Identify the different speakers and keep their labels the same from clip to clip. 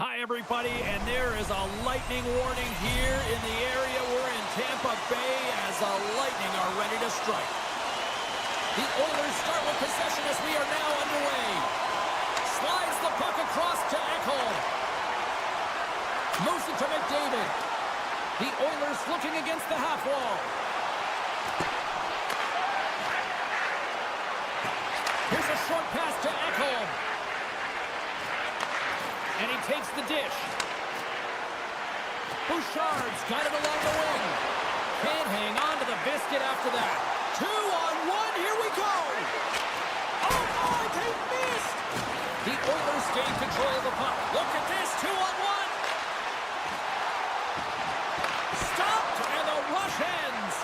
Speaker 1: Hi, everybody, and there is a lightning warning here in the area. We're in Tampa Bay as the Lightning are ready to strike. The Oilers start with possession as we are now underway. Slides the puck across to Ekholm. Moves it to McDavid. The Oilers looking against the half wall. Here's a short pass to Ekholm. And he takes the dish. Bouchard's got it along the wing. Can't hang on to the biscuit after that. 2-on-1, here we go. Oh, they missed. The Oilers gain control of the puck. Look at this, 2-on-1. Stopped, and the rush ends.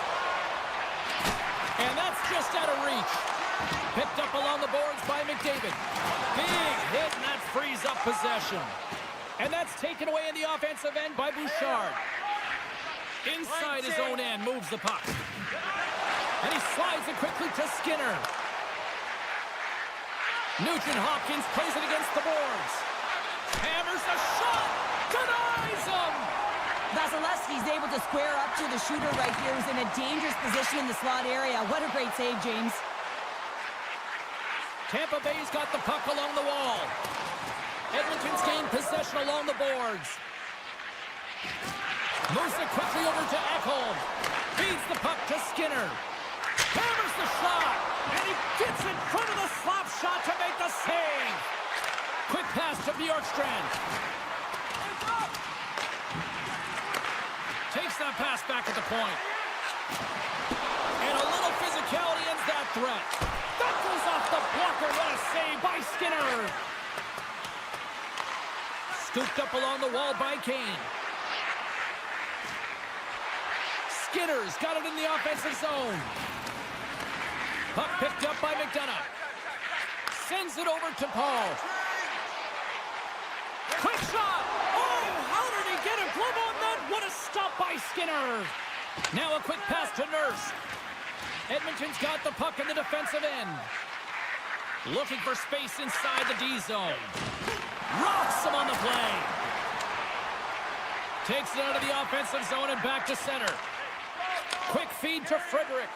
Speaker 1: And that's just out of reach. Picked up along the boards by McDavid. Big hit, and that frees up possession. And that's taken away in the offensive end by Bouchard. Inside his own end, moves the puck. And he slides it quickly to Skinner. Nugent-Hopkins plays it against the boards. Hammers a shot. Denies him.
Speaker 2: Vasilevsky's able to square up to the shooter right here, who's in a dangerous position in the slot area. What a great save, James.
Speaker 1: Tampa Bay's got the puck along the wall. Edmonton's gained possession along the boards. Moves it quickly over to Ekholm. Feeds the puck to Skinner. Hammers the shot. And he gets in front of the slap shot to make the save. Quick pass to Bjorkstrand. Takes that pass back at the point. And a little physicality ends that threat. That goes off the blocker. What a save by Skinner. Scooped up along the wall by Kane. Skinner's got it in the offensive zone. Puck picked up by McDonough. Sends it over to Paul. Quick shot. Oh, how did he get a glove on that? What a stop by Skinner. Now a quick pass to Nurse. Edmonton's got the puck in the defensive end. Looking for space inside the D zone. Rocks him on the play. Takes it out of the offensive zone and back to center. Quick feed to Frederick.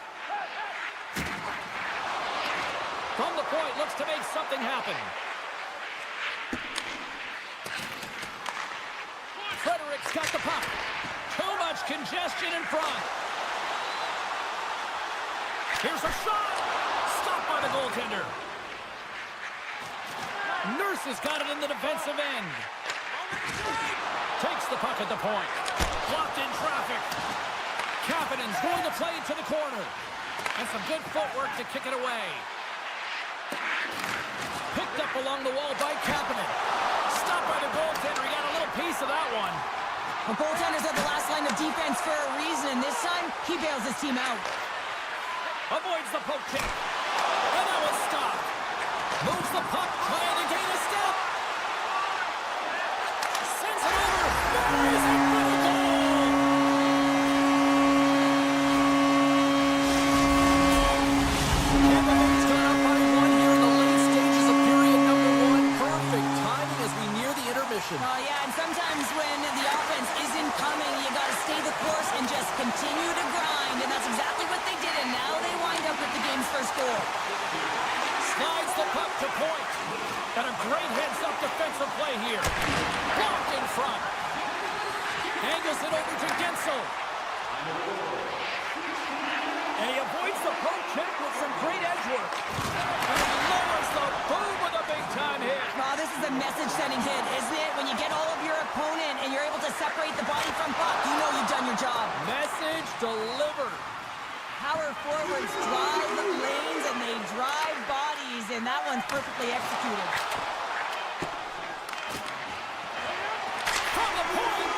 Speaker 1: From the point, looks to make something happen. Frederick's got the puck. Too much congestion in front. Here's a shot. Stopped by the goaltender. Nurse has got it in the defensive end. Takes the puck at the point. Blocked in traffic. Kapanen's going to play it to the corner. And some good footwork to kick it away. Picked up along the wall by Kapanen. Stopped by the goaltender. He got a little piece of that one.
Speaker 2: The goaltender's at the last line of defense for a reason, and this time, he bails his team out.
Speaker 1: Avoids the poke check. And that was stopped. Moves the puck, trying to gain a step. Sends it over. Buries it for the goal. Tampa Bay's gone up by one here in the late stages of period number 1. Perfect timing as we near the intermission.
Speaker 2: Oh, yeah, and sometimes when the offense isn't coming, you got to stay the course and just continue to grind, and that's exactly what they did, and now they wind up with the game's first goal.
Speaker 1: Slides the puck to point. And a great heads-up defensive play here. Blocked in front. Angles it over to Gensel. And he avoids the poke check with some great edge work. And he lowers the boom with a big-time hit.
Speaker 2: Oh, this is a message-sending hit, isn't it? When you get all of your opponent and you're able to separate the body from puck, you know you've done your job.
Speaker 1: Message delivered.
Speaker 2: Power forwards drive lanes and they drive bodies, and that one's perfectly executed.
Speaker 1: From the point.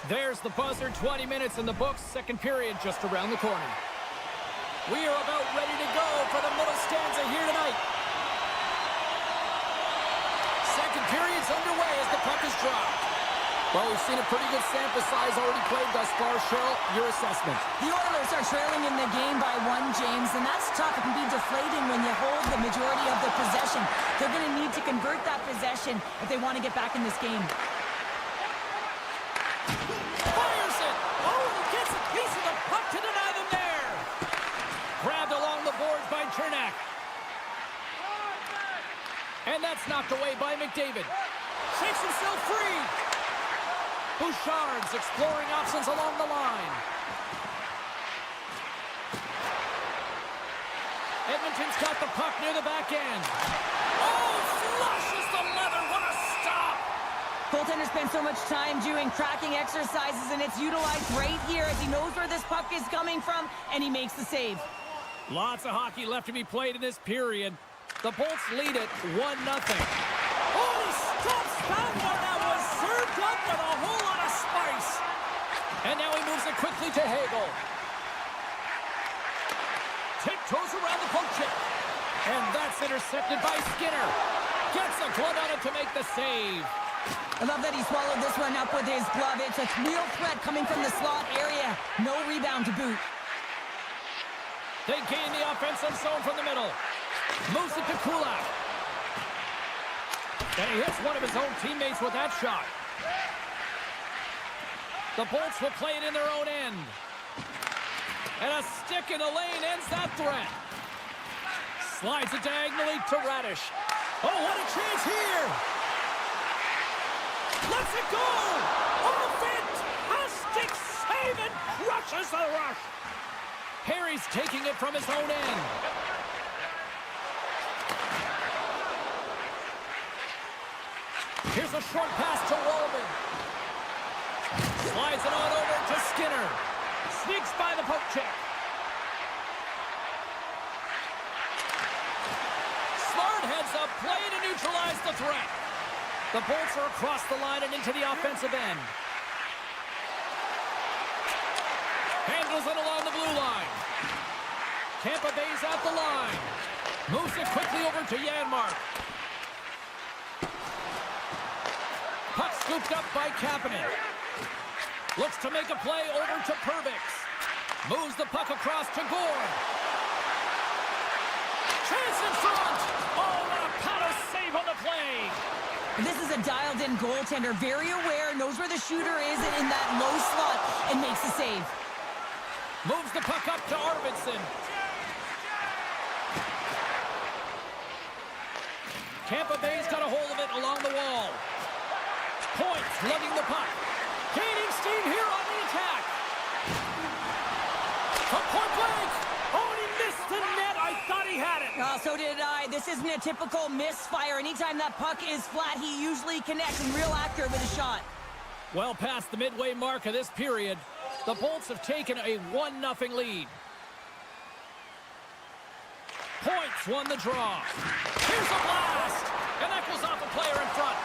Speaker 1: There's the buzzer. 20 minutes in the books. Second period just around the corner. We are about ready to go for the middle stanza here tonight. Second period's underway as the puck is dropped. Well, we've seen a pretty good sample size already played thus far. Cheryl, your assessment.
Speaker 2: The Oilers are trailing in the game by 1, James, and that's tough. It can be deflating when you hold the majority of the possession. They're going to need to convert that possession if they want to get back in this game.
Speaker 1: Fires it! Oh, and he gets a piece of the puck to deny them there! Grabbed along the boards by Chernak. And that's knocked away by McDavid. Shakes himself free! Bouchard's exploring options along the line. Edmonton's got the puck near the back end. Oh, flushes the leather. What a stop!
Speaker 2: Goaltender spends so much time doing tracking exercises, and it's utilized right here as he knows where this puck is coming from, and he makes the save.
Speaker 1: Lots of hockey left to be played in this period. The Bolts lead it 1-0. Oh, he stops that one. That was served up with a whole lot of spice. And now he moves it quickly to Hagel. Tiptoes around the poke check. And that's intercepted by Skinner. Gets a glove on it to make the save.
Speaker 2: I love that he swallowed this one up with his glove. It's a real threat coming from the slot area. No rebound to boot.
Speaker 1: They gain the offensive zone from the middle. Moves it to Kulak. And he hits one of his own teammates with that shot. The Bolts will play it in their own end. And a stick in the lane ends that threat. Slides it diagonally to Radish. Oh, what a chance here! Lets it go! Off it! A stick save and crushes the rush! Harry's taking it from his own end. Here's a short pass to Walden. Slides it on over to Skinner. Sneaks by the poke check. Smart heads up play to neutralize the threat. The Bolts are across the line and into the offensive end. Handles it along the blue line. Tampa Bay's out the line. Moves it quickly over to Janmark. Puck scooped up by Kapanen. Looks to make a play over to Purvix. Moves the puck across to Gord. Chance in front. Oh, what a paddle save on the play.
Speaker 2: This is a dialed-in goaltender. Very aware, knows where the shooter is in that low slot, and makes the save.
Speaker 1: Moves the puck up to Arvidsson. Tampa Bay's got a hold of it along the wall. Points lugging the puck. Gaining steam here on the attack. From point blank. Oh, and he missed the net. I thought he had it.
Speaker 2: Oh, so did I. This isn't a typical misfire. Anytime that puck is flat, he usually connects and real accurate with a shot.
Speaker 1: Well past the midway mark of this period, the Bolts have taken a 1-0 lead. Points won the draw. Here's a blast. And that goes off a player in front.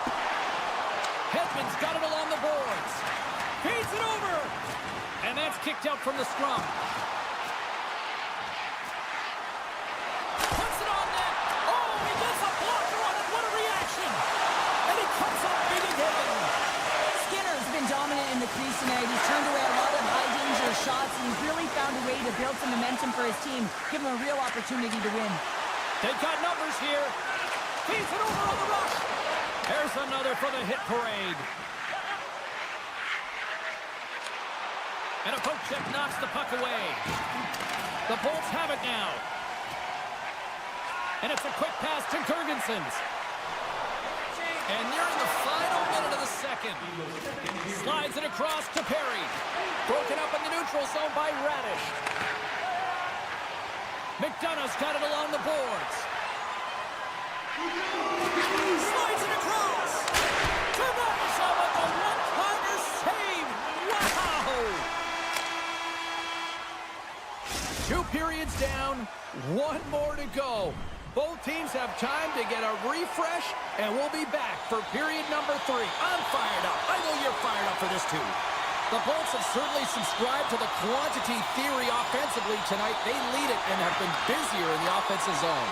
Speaker 1: Hedman's got it along the boards. Feeds it over. And that's kicked out from the scrum. Puts it on net. Oh, he gets a blocker on it. What a reaction. And he comes up big again.
Speaker 2: Skinner's been dominant in the crease tonight. He's turned away a lot of high-danger shots, and he's really found a way to build some momentum for his team, give him a real opportunity to win.
Speaker 1: They've got numbers here. Feeds it over on the rush. There's another for the hit parade. And a poke check knocks the puck away. The Bolts have it now. And it's a quick pass to Girgensons. And nearing the final minute of the second. Slides it across to Perry. Broken up in the neutral zone by Radish. McDonough's got it along the boards. Slides it across. Tremendous with the one-timer save. Wow! 2 periods down, 1 more to go. Both teams have time to get a refresh, and we'll be back for period number 3. I'm fired up. I know you're fired up for this too. The Bolts have certainly subscribed to the quantity theory offensively tonight. They lead it and have been busier in the offensive zone.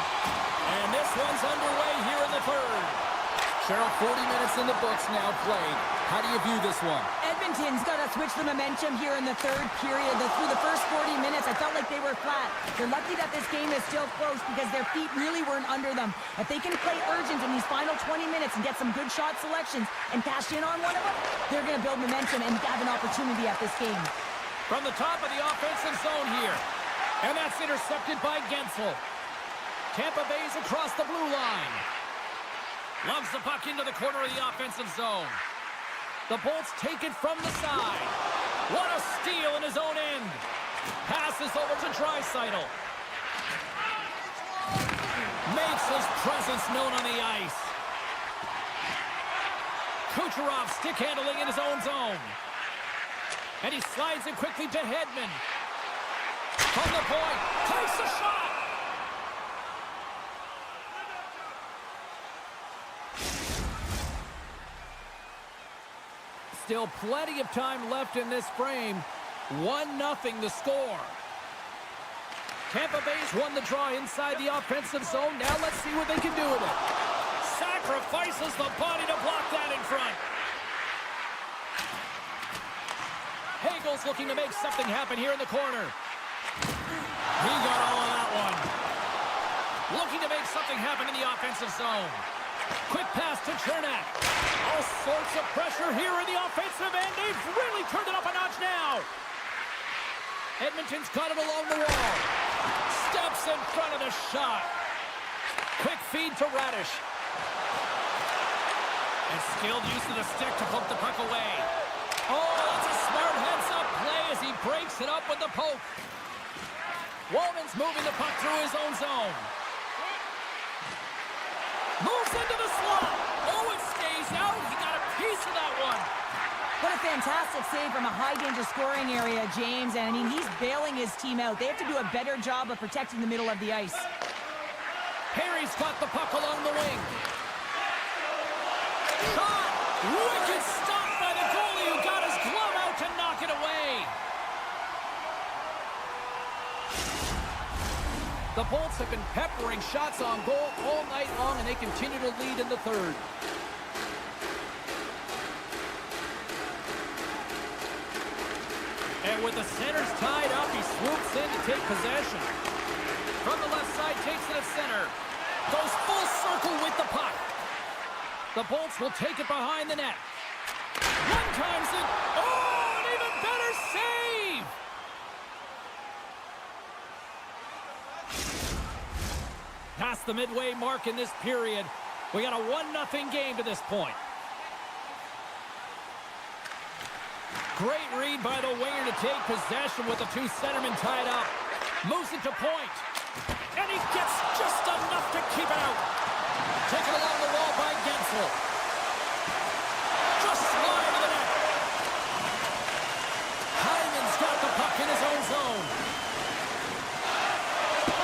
Speaker 1: And this one's underway here in the third. Cheryl, 40 minutes in the books now played. How do you view this one?
Speaker 2: Edmonton's got to switch the momentum here in the third period. Through the first 40 minutes, I felt like they were flat. They're lucky that this game is still close because their feet really weren't under them. If they can play urgent in these final 20 minutes and get some good shot selections and cash in on one of them, they're going to build momentum and have an opportunity at this game.
Speaker 1: From the top of the offensive zone here. And that's intercepted by Gensel. Tampa Bay's across the blue line. Loves the puck into the corner of the offensive zone. The Bolts take it from the side. What a steal in his own end. Passes over to Draisaitl. Makes his presence known on the ice. Kucherov stick handling in his own zone. And he slides it quickly to Hedman. From the point, takes a shot. Still plenty of time left in this frame. 1-0 the score. Tampa Bay's won the draw inside the offensive zone. Now let's see what they can do with it. Sacrifices the body to block that in front. Hagel's looking to make something happen here in the corner. He got all of that one. Looking to make something happen in the offensive zone. Quick pass to Chernak. All sorts of pressure here in the offensive end. They've really turned it up a notch now. Edmonton's got it along the wall. Steps in front of the shot. Quick feed to Radish. And skilled use of the stick to poke the puck away. Oh, that's a smart heads-up play as he breaks it up with the poke. Wallman's moving the puck through his own zone. Moves into the slot. Oh, it stays out. He got a piece of that one.
Speaker 2: What a fantastic save from a high-danger scoring area, James. And, I mean, he's bailing his team out. They have to do a better job of protecting the middle of the ice.
Speaker 1: Perry's got the puck along the wing. Shot! Wicked stop by the goalie who got his glove out to knock it away. The Bolts have been peppering shots on goal all night long, and they continue to lead in the third. And with the centers tied up, he swoops in to take possession. From the left side, takes it at center. Goes full circle with the puck. The Bolts will take it behind the net. One times it. Oh, an even better save! Past the midway mark in this period. We got a 1-0 game to this point. Great read by the winger to take possession with the two centermen tied up. Moves it to point. And he gets just enough to keep it out. Taken along the wall by Gensel. Just slide to the net. Hyman's got the puck in his own zone.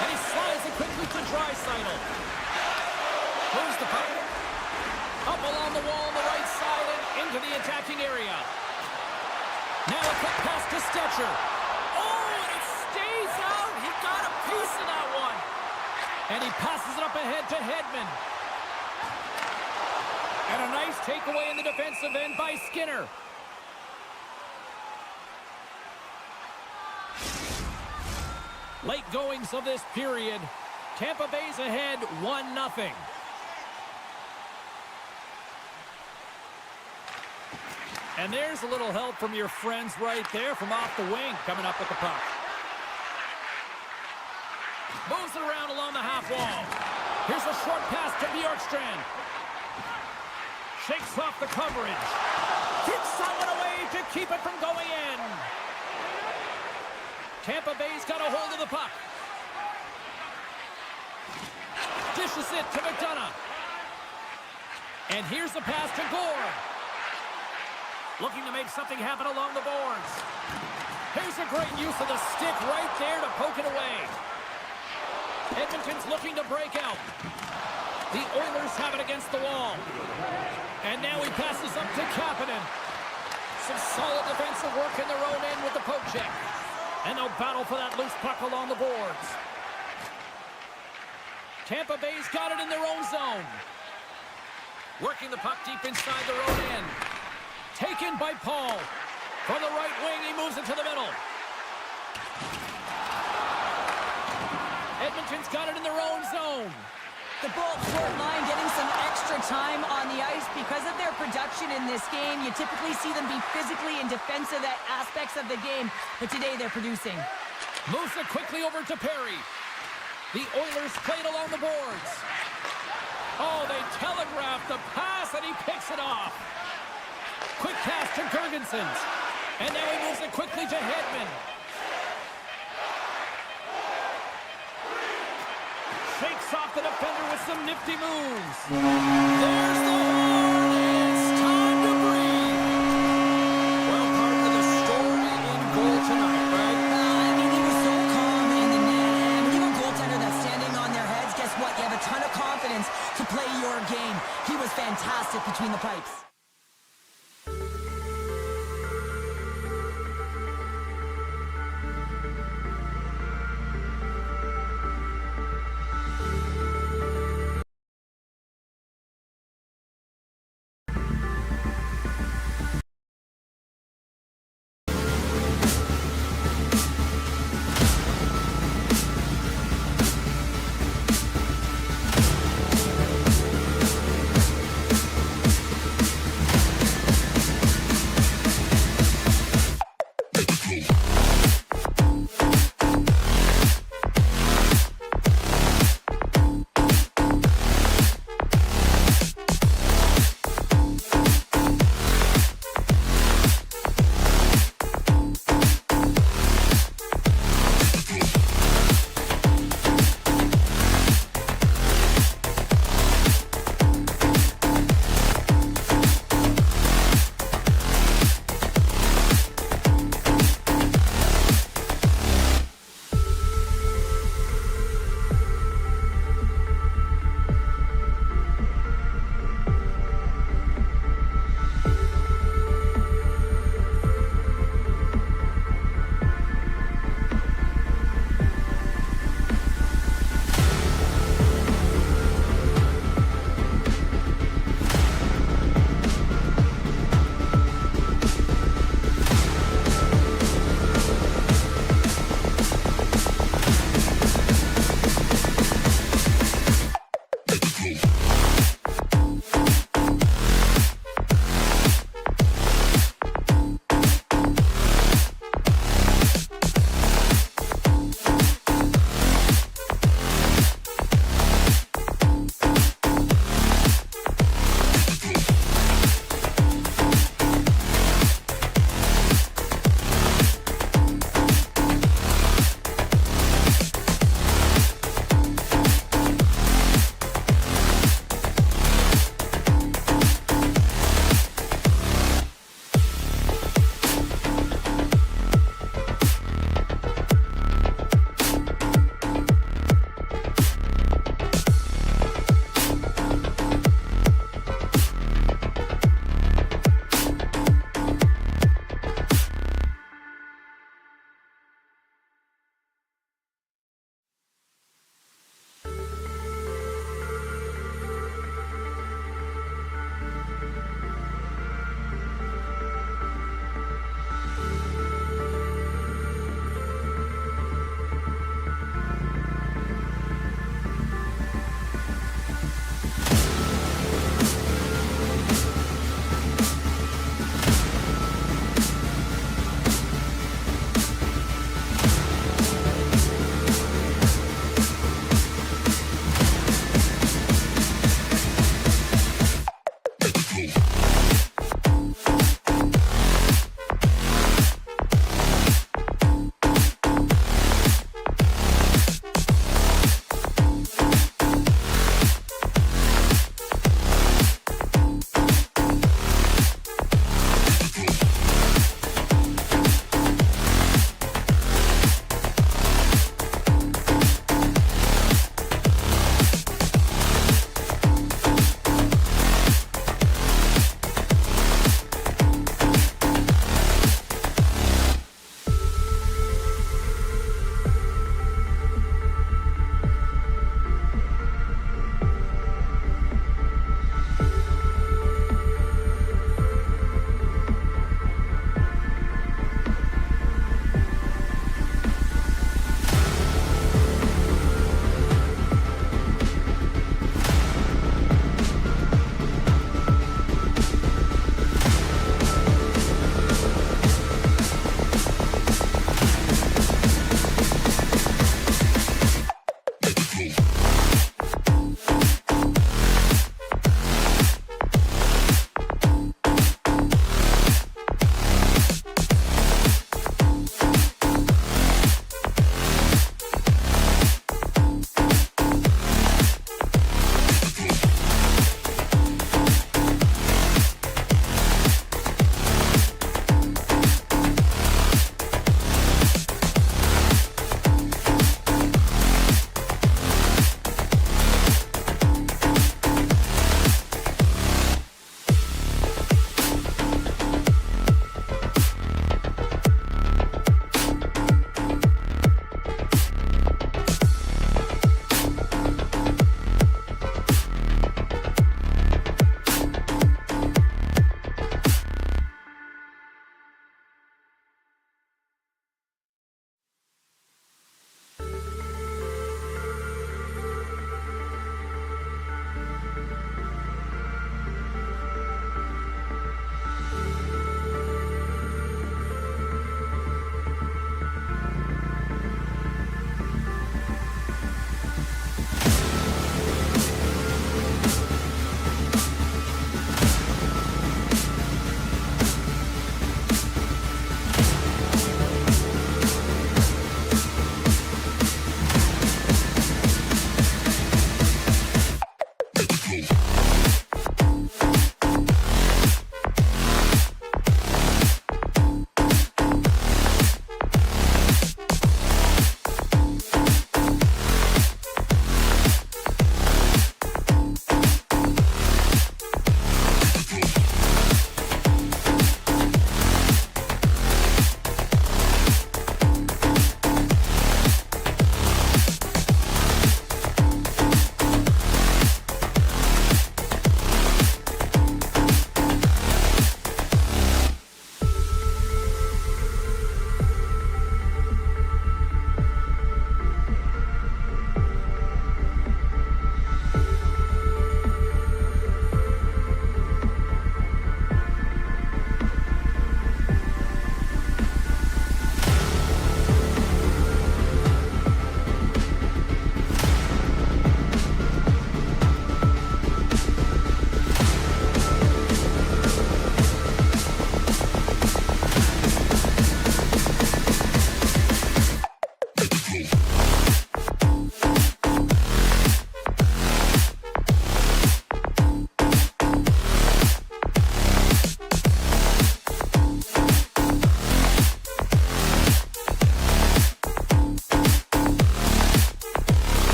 Speaker 1: And he slides it quickly to Draisaitl. Moves the puck. Up along the wall on the right side and into the attacking area. Now a quick pass to Stetcher. Oh, and it stays out. He got a piece of that one. And he passes it up ahead to Hedman. And a nice takeaway in the defensive end by Skinner. Late goings of this period. Tampa Bay's ahead 1-0. And there's a little help from your friends right there from off the wing coming up with the puck. Moves it around along the half wall. Here's a short pass to Bjorkstrand. Shakes off the coverage. Keeps that one away to keep it from going in. Tampa Bay's got a hold of the puck. Dishes it to McDonough. And here's the pass to Gore. Looking to make something happen along the boards. Here's a great use of the stick right there to poke it away. Edmonton's looking to break out. The Oilers have it against the wall. And now he passes up to Kapanen. Some solid defensive work in their own end with the poke check. And they'll battle for that loose puck along the boards. Tampa Bay's got it in their own zone. Working the puck deep inside their own end. Taken by Paul. From the right wing, he moves it to the middle. Edmonton's got it in their own zone.
Speaker 2: The Bolts short line getting some extra time on the ice because of their production in this game. You typically see them be physically and defensive aspects of the game, but today they're producing.
Speaker 1: Moves it quickly over to Perry. The Oilers play it along the boards. Oh, they telegraphed the pass, and he picks it off. Quick pass to Gergensons. And now he moves it quickly to Hedman. Shakes off the defender with some nifty moves. There's the horn. It's time to breathe. Well, part of the story in goal tonight, right?
Speaker 2: I mean, he was so calm in the net. And when you have a goaltender that's standing on their heads, guess what? You have a ton of confidence to play your game. He was fantastic between the pipes.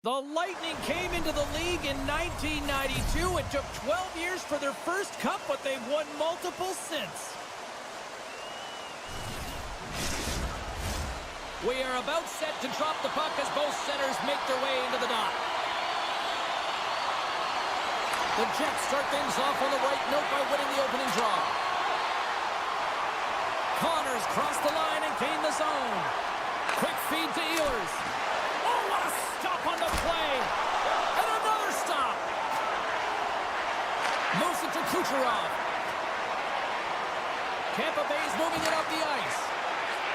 Speaker 1: The Lightning came into the league in 1992. It took 12 years for their first cup, but they've won multiple since. We are about set to drop the puck as both centers make their way into the dot. The Jets start things off on the right note by winning the opening draw. Connors crossed the line and gained the zone. Quick feed to Ehlers. Oh, what a stop on the play. And another stop. Moves it to Kucherov. Tampa Bay's moving it up the ice.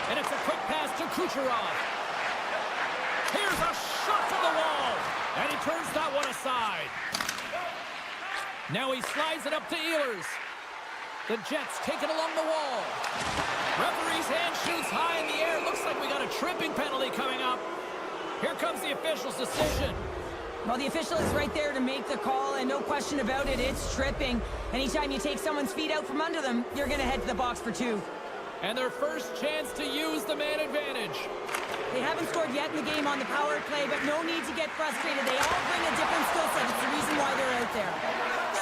Speaker 1: And it's a quick pass to Kucherov. Here's a shot to the wall. And he turns that one aside. Now he slides it up to Ehlers. The Jets take it along the wall. Referee's hand shoots high in the air. Looks like we got a tripping penalty coming up. Here comes the official's decision.
Speaker 2: Well, the official is right there to make the call, and no question about it, it's tripping. Anytime you take someone's feet out from under them, you're going to head to the box for two.
Speaker 1: And their first chance to use the man advantage.
Speaker 2: They haven't scored yet in the game on the power play, but no need to get frustrated. They all bring a different skill set. It's the reason why they're out there.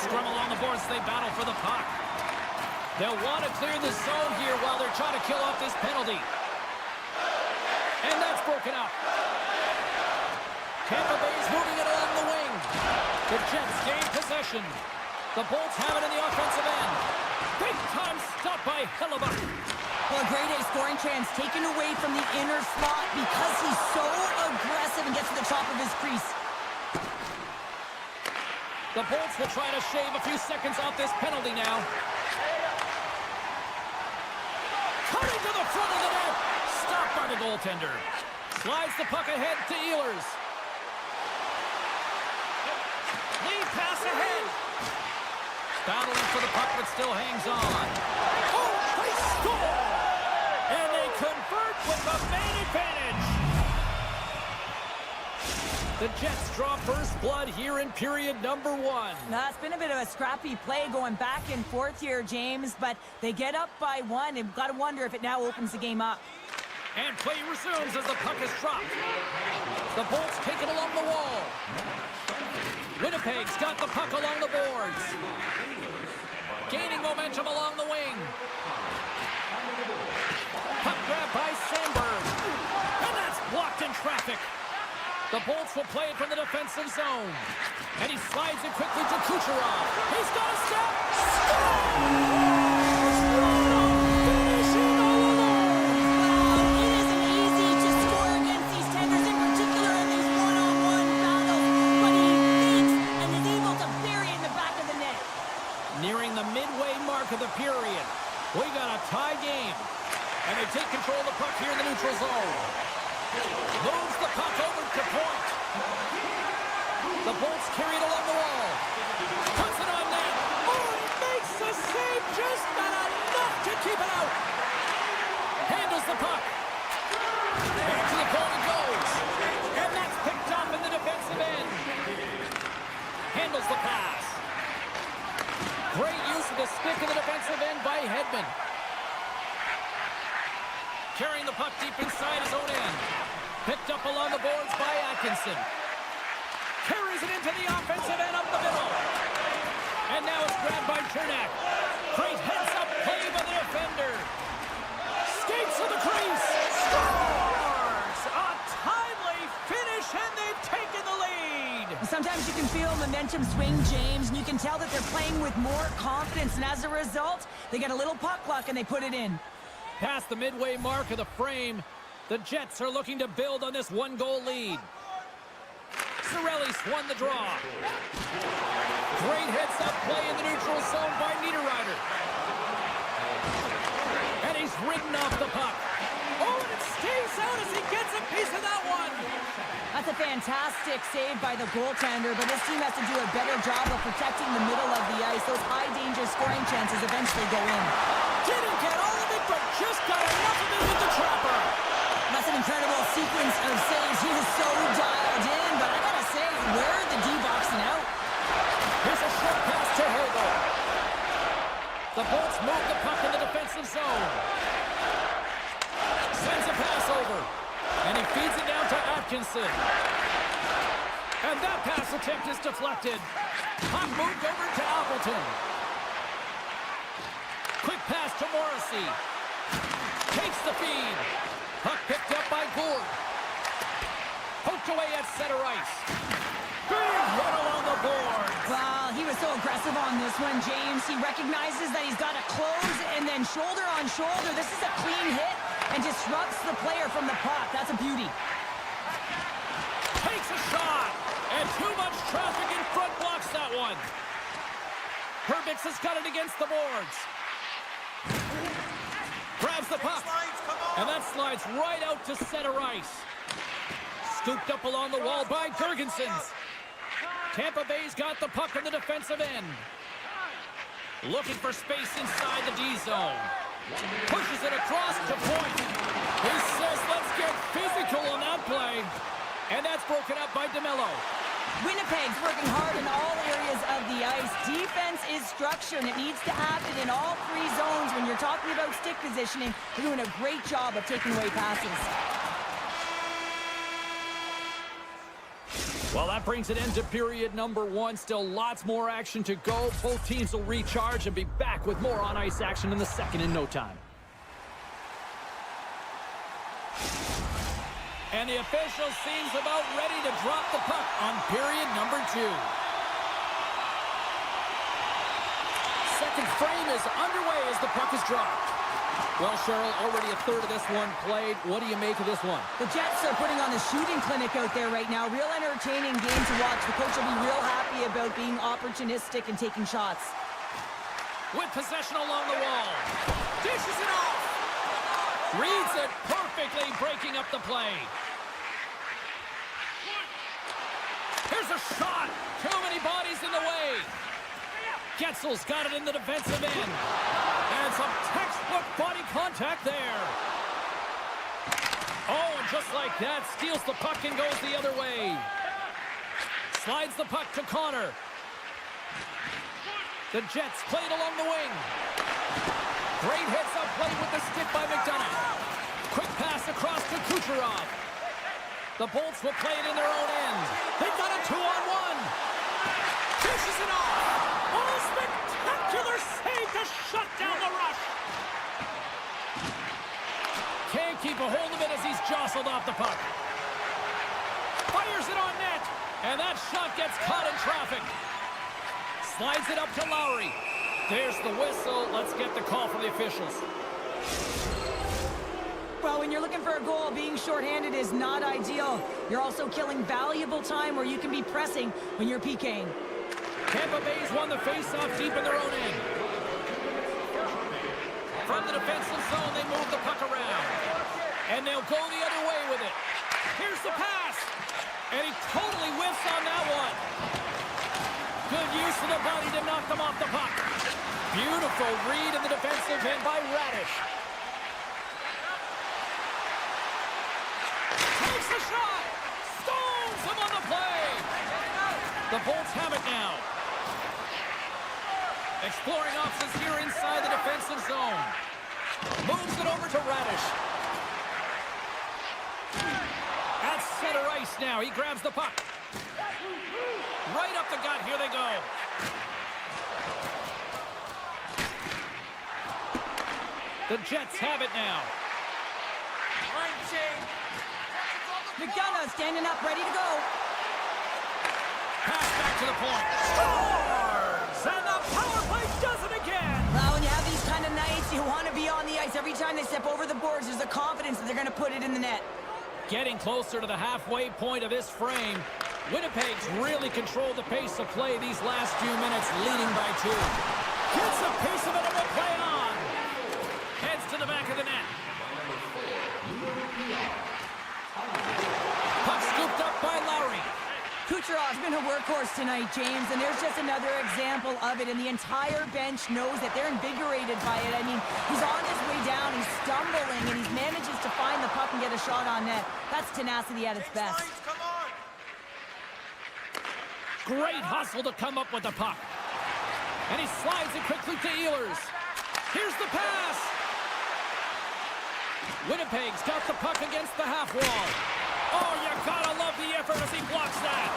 Speaker 1: Scrum along the boards, they battle for the puck. They'll want to clear the zone here while they're trying to kill off this penalty. And that's broken up. Tampa Bay's moving it along the wing. The Jets gain possession. The Bolts have it in the offensive end. Big time stop by Hellebuck.
Speaker 2: Well, a grade A scoring chance taken away from the inner slot because he's so aggressive and gets to the top of his crease.
Speaker 1: The Bolts will try to shave a few seconds off this penalty now. Cutting to the front of the net. Stopped by the goaltender. Slides the puck ahead to Ehlers. Lead pass ahead. Battling for the puck, but still hangs on. Oh, they score! And they convert with the man advantage. The Jets draw first blood here in period number 1.
Speaker 2: Now, it's been a bit of a scrappy play going back and forth here, James, but they get up by 1, and got to wonder if it now opens the game up.
Speaker 1: And play resumes as the puck is dropped. The Bolts take it along the wall. Winnipeg's got the puck along the boards. Gaining momentum along the wing. Puck grab by Sandberg. And that's blocked in traffic. The Bolts will play it from the defensive zone. And he slides it quickly to Kucherov. He's got a step. Score! Nearing the midway mark of the period. We got a tie game. And they take control of the puck here in the neutral zone. Moves the puck over to point. The Bolts carry it along the wall. Puts it on net. Oh, he makes the save. Just not enough to keep it out. Handles the puck. Back to the point it goes. And that's picked up in the defensive end. Handles the pass. Great use of the stick in the defensive end by Hedman. Carrying the puck deep inside his own end. Picked up along the boards by Atkinson. Carries it into the offensive end up the middle. And now it's grabbed by Chernak. Great heads-up play by the defender. Skates to the crease. Scores! A timely finish, and they've taken the lead.
Speaker 2: Sometimes you can feel momentum swing, James, and you can tell that they're playing with more confidence, and as a result, they get a little puck luck and they put it in.
Speaker 1: Past the midway mark of the frame, the Jets are looking to build on this one-goal lead. Cirelli's won the draw. Great heads-up play in the neutral zone by Niederreiter. And he's ridden off the puck. Oh, and it stays out as he gets a piece of that one.
Speaker 2: That's a fantastic save by the goaltender, but this team has to do a better job of protecting the middle of the ice. Those high-danger scoring chances eventually go in.
Speaker 1: Didn't get all of it, but just got enough of it with the trapper.
Speaker 2: That's an incredible sequence of saves. He is so dialed in, but I gotta say, where are the D-boxing out?
Speaker 1: Here's a short pass to Hagel. The Bolts move the puck in the defensive zone. Sends a pass over. And he feeds it down to Atkinson. And that pass attempt is deflected. Puck moved over to Appleton. Quick pass to Morrissey. Takes the feed. Puck picked up by Gourde. Poked away at center ice. Big hit along the board.
Speaker 2: Well, he was so aggressive on this one, James. He recognizes that he's got to close, and then shoulder on shoulder. This is a clean hit and disrupts the player from the puck. That's a beauty.
Speaker 1: Takes a shot. And too much traffic in front blocks that one. Herbix has got it against the boards. Grabs the puck. And that slides right out to center ice. Scooped up along the wall by Girgensons. Tampa Bay's got the puck in the defensive end. Looking for space inside the D zone. Pushes it across to point. He says, let's get physical on that play. And that's broken up by DeMello.
Speaker 2: Winnipeg's working hard in all areas of the ice. Defense is structure, and it needs to happen in all three zones. When you're talking about stick positioning, they're doing a great job of taking away passes.
Speaker 1: Well, that brings it into period number 1. Still lots more action to go. Both teams will recharge and be back with more on-ice action in the second in no time. And the official seems about ready to drop the puck on period number 2. Second frame is underway as the puck is dropped. Well, Cheryl, already a third of this one played. What do you make of this one?
Speaker 2: The Jets are putting on a shooting clinic out there right now. Real entertaining game to watch. The coach will be real happy about being opportunistic and taking shots.
Speaker 1: With possession along the wall. Dishes it off. Reads it perfectly, breaking up the play. Here's a shot. Too many bodies in the way. Getzel's got it in the defensive end. And some textbook body contact there. Oh, and just like that, steals the puck and goes the other way. Slides the puck to Connor. The Jets played along the wing. Great hits up play with the stick by McDonough. Quick pass across to Kucherov. The Bolts will play it in their own end. They've got a 2-on-1. Dishes it off. Oh, spectacular save to shut down the rush. Can't keep a hold of it as he's jostled off the puck. Fires it on net. And that shot gets caught in traffic. Slides it up to Lowry. There's the whistle. Let's get the call from the officials.
Speaker 2: Well, when you're looking for a goal, being shorthanded is not ideal. You're also killing valuable time where you can be pressing when you're PKing.
Speaker 1: Tampa Bay's won the face-off deep in their own end. From the defensive zone, they move the puck around. And they'll go the other way with it. Here's the pass. And he totally whiffs on that one. Good use of the body to knock them off the puck. Beautiful read in the defensive end by Radish. Takes the shot. Stones him on the play. The Bolts have it now. Exploring options here inside the defensive zone. Moves it over to Radish. At center ice now. He grabs the puck. Right up the gut. Here they go. The Jets have it now.
Speaker 2: McDonough standing up, ready to go.
Speaker 1: Pass back to the point. Scores! And the power play does it again.
Speaker 2: Well, when you have these kind of nights, you want to be on the ice. Every time they step over the boards, there's a confidence that they're going to put it in the net.
Speaker 1: Getting closer to the halfway point of this frame. Winnipeg's really controlled the pace of play these last few minutes, leading by 2. Gets a piece of it and will play on. Heads to the back of the net. Puck scooped up by Lowry.
Speaker 2: Kucherov's been a workhorse tonight, James, and there's just another example of it, and the entire bench knows that they're invigorated by it. I mean, he's on his way down, he's stumbling, and he manages to find the puck and get a shot on net. That's tenacity at its best.
Speaker 1: Great hustle to come up with the puck. And he slides it quickly to Ehlers. Here's the pass. Winnipeg's got the puck against the half wall. Oh, you gotta love the effort as he blocks that.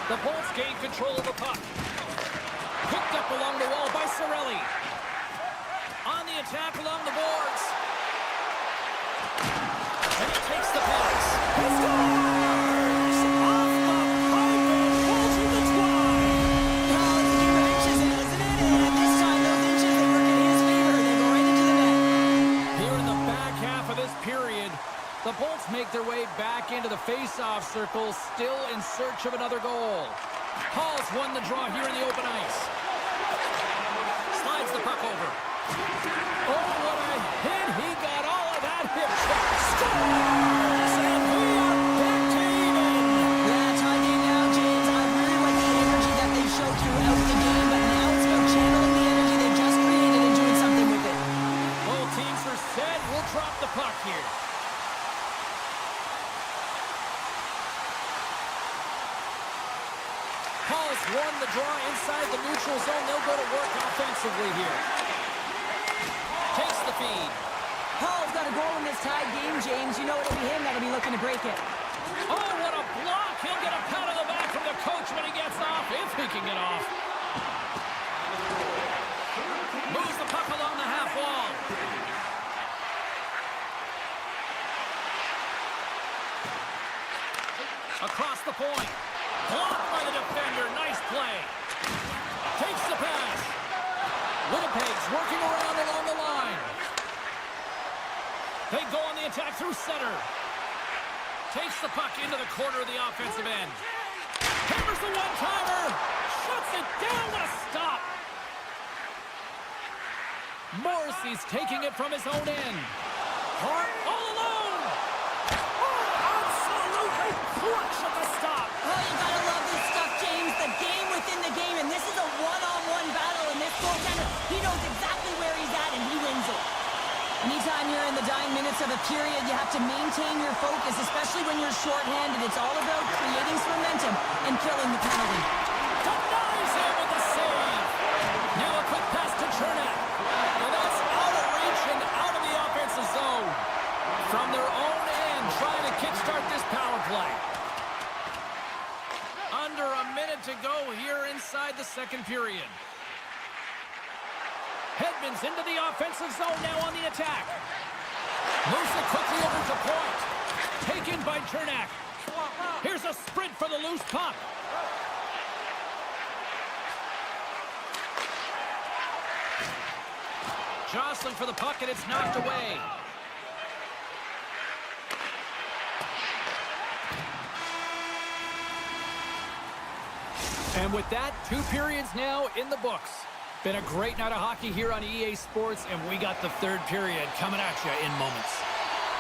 Speaker 1: The Bolts gain control of the puck. Picked up along the wall by Cirelli. On the attack along the boards. And he takes the pass. He scores! Off the pipe and pulls in the twine.
Speaker 2: Oh, it's a game of inches, isn't it? And this time, those inches, they work in his favor. They go right into the net.
Speaker 1: Here in the back half of this period, the Bolts make their way back into the face-off circle, still in search of another goal. Hall's won the draw here in the open ice. Slides the puck over. Oh, what a hit. He got all of that hip check. Scores! And we are back to even.
Speaker 2: Yeah, tie game now, James. I really like the energy that they showed throughout the game, but now it's about channeling the energy they just created and doing something with it.
Speaker 1: Both teams are set. We'll drop the puck here. Hall's won the draw inside the neutral zone. They'll go to work offensively here. Takes the feed.
Speaker 2: Hall's got a goal in this tied game, James. You know it'll be him that'll be looking to break it.
Speaker 1: Oh, what a block. He'll get a pat on the back from the coach when he gets off, if he can get off. Moves the puck along the half wall. Across the point. Blocked by the defender. Nice play. Takes the pass. Winnipeg's working around along the line. They go on the attack through center. Takes the puck into the corner of the offensive end. Hammers the one-timer. Shuts it down. What a stop. Morrissey's taking it from his own end. Hart all alone. Oh, absolutely clutch at the stop.
Speaker 2: Oh, you gotta love this stuff, James. The game within the game, and this is a one-on-one battle, and this goaltender, he knows exactly where he's at, and he wins it. Anytime you're in the dying minutes of a period, you have to maintain your focus, especially when you're shorthanded. It's all about creating some momentum and killing the penalty.
Speaker 1: Denies him with the save. Now a quick pass to Chernak. And that's out of reach and out of the offensive zone. From their own end, trying to kickstart this power play. Under a minute to go here inside the second period. Hedman's into the offensive zone now on the attack. Moves it quickly over to point. Taken by Chernak. Here's a sprint for the loose puck. Jostling for the puck, and it's knocked away. And with that, 2 periods now in the books. Been a great night of hockey here on EA Sports, and we got the third period coming at you in moments.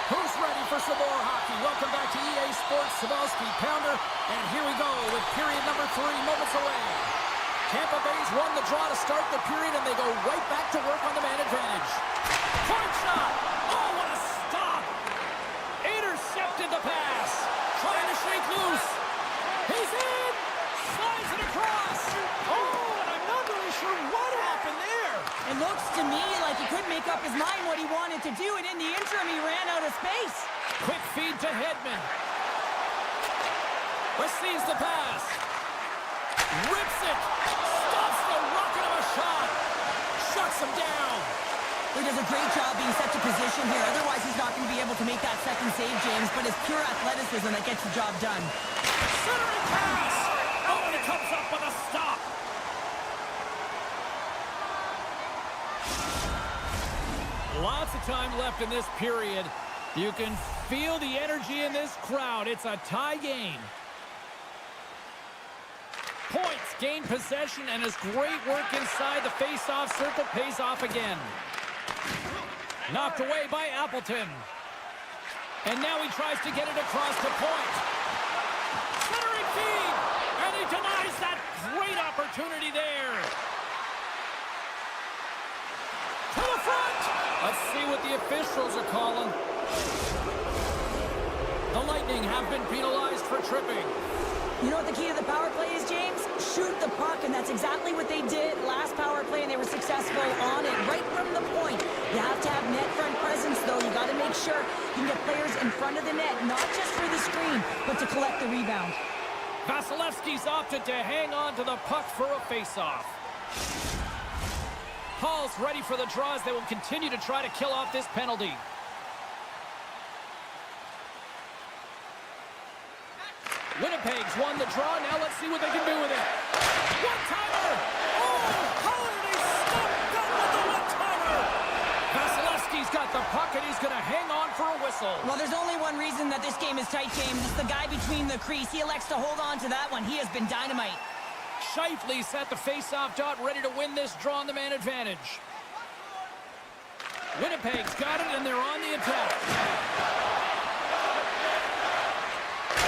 Speaker 1: Who's ready for some more hockey? Welcome back to EA Sports, Savalsky Pounder, and here we go with period number 3, moments away. Tampa Bay's won the draw to start the period, and they go right back to work on the man advantage. Point shot! Oh, what a stop! Intercepted the pass. Trying to shake loose. He's in! Slides it across! Oh, and I'm not really sure what happened there.
Speaker 2: It looks to me like he couldn't make up his mind what he wanted to do, and in the interim, he ran out of space.
Speaker 1: Quick feed to Hedman. Receives the pass. Rips it. Stops the rocket of a shot. Shuts him down.
Speaker 2: He does a great job being set to position here. Otherwise, he's not going to be able to make that second save, James. But it's pure athleticism that gets the job done.
Speaker 1: Centering pass. Oh, and he comes up with a stop. Lots of time left in this period. You can feel the energy in this crowd. It's a tie game. Points, gain possession, and his great work inside the face-off circle pays off again. Knocked away by Appleton. And now he tries to get it across to point. Centering feed! And he denies that great opportunity there. To the front! Let's see what the officials are calling. The Lightning have been penalized for tripping.
Speaker 2: You know what the key to the power play is, James? Shoot the puck, and that's exactly what they did last power play, and they were successful on it right from the point. You have to have net front presence, though. You got to make sure you can get players in front of the net, not just for the screen, but to collect the rebound.
Speaker 1: Vasilevsky's opted to hang on to the puck for a face-off. Hall's ready for the draw as they will continue to try to kill off this penalty. Winnipeg's won the draw. Now let's see what they can do with it. One-timer! Oh, Holiday stumped up with the one-timer! Vasilevsky's got the puck, and he's going to hang on for a whistle.
Speaker 2: Well, there's only one reason that this game is tight, James. It's the guy between the crease. He elects to hold on to that one. He has been dynamite.
Speaker 1: Scheifele's at the face-off dot, ready to win this draw on the man advantage. Winnipeg's got it, and they're on the attack.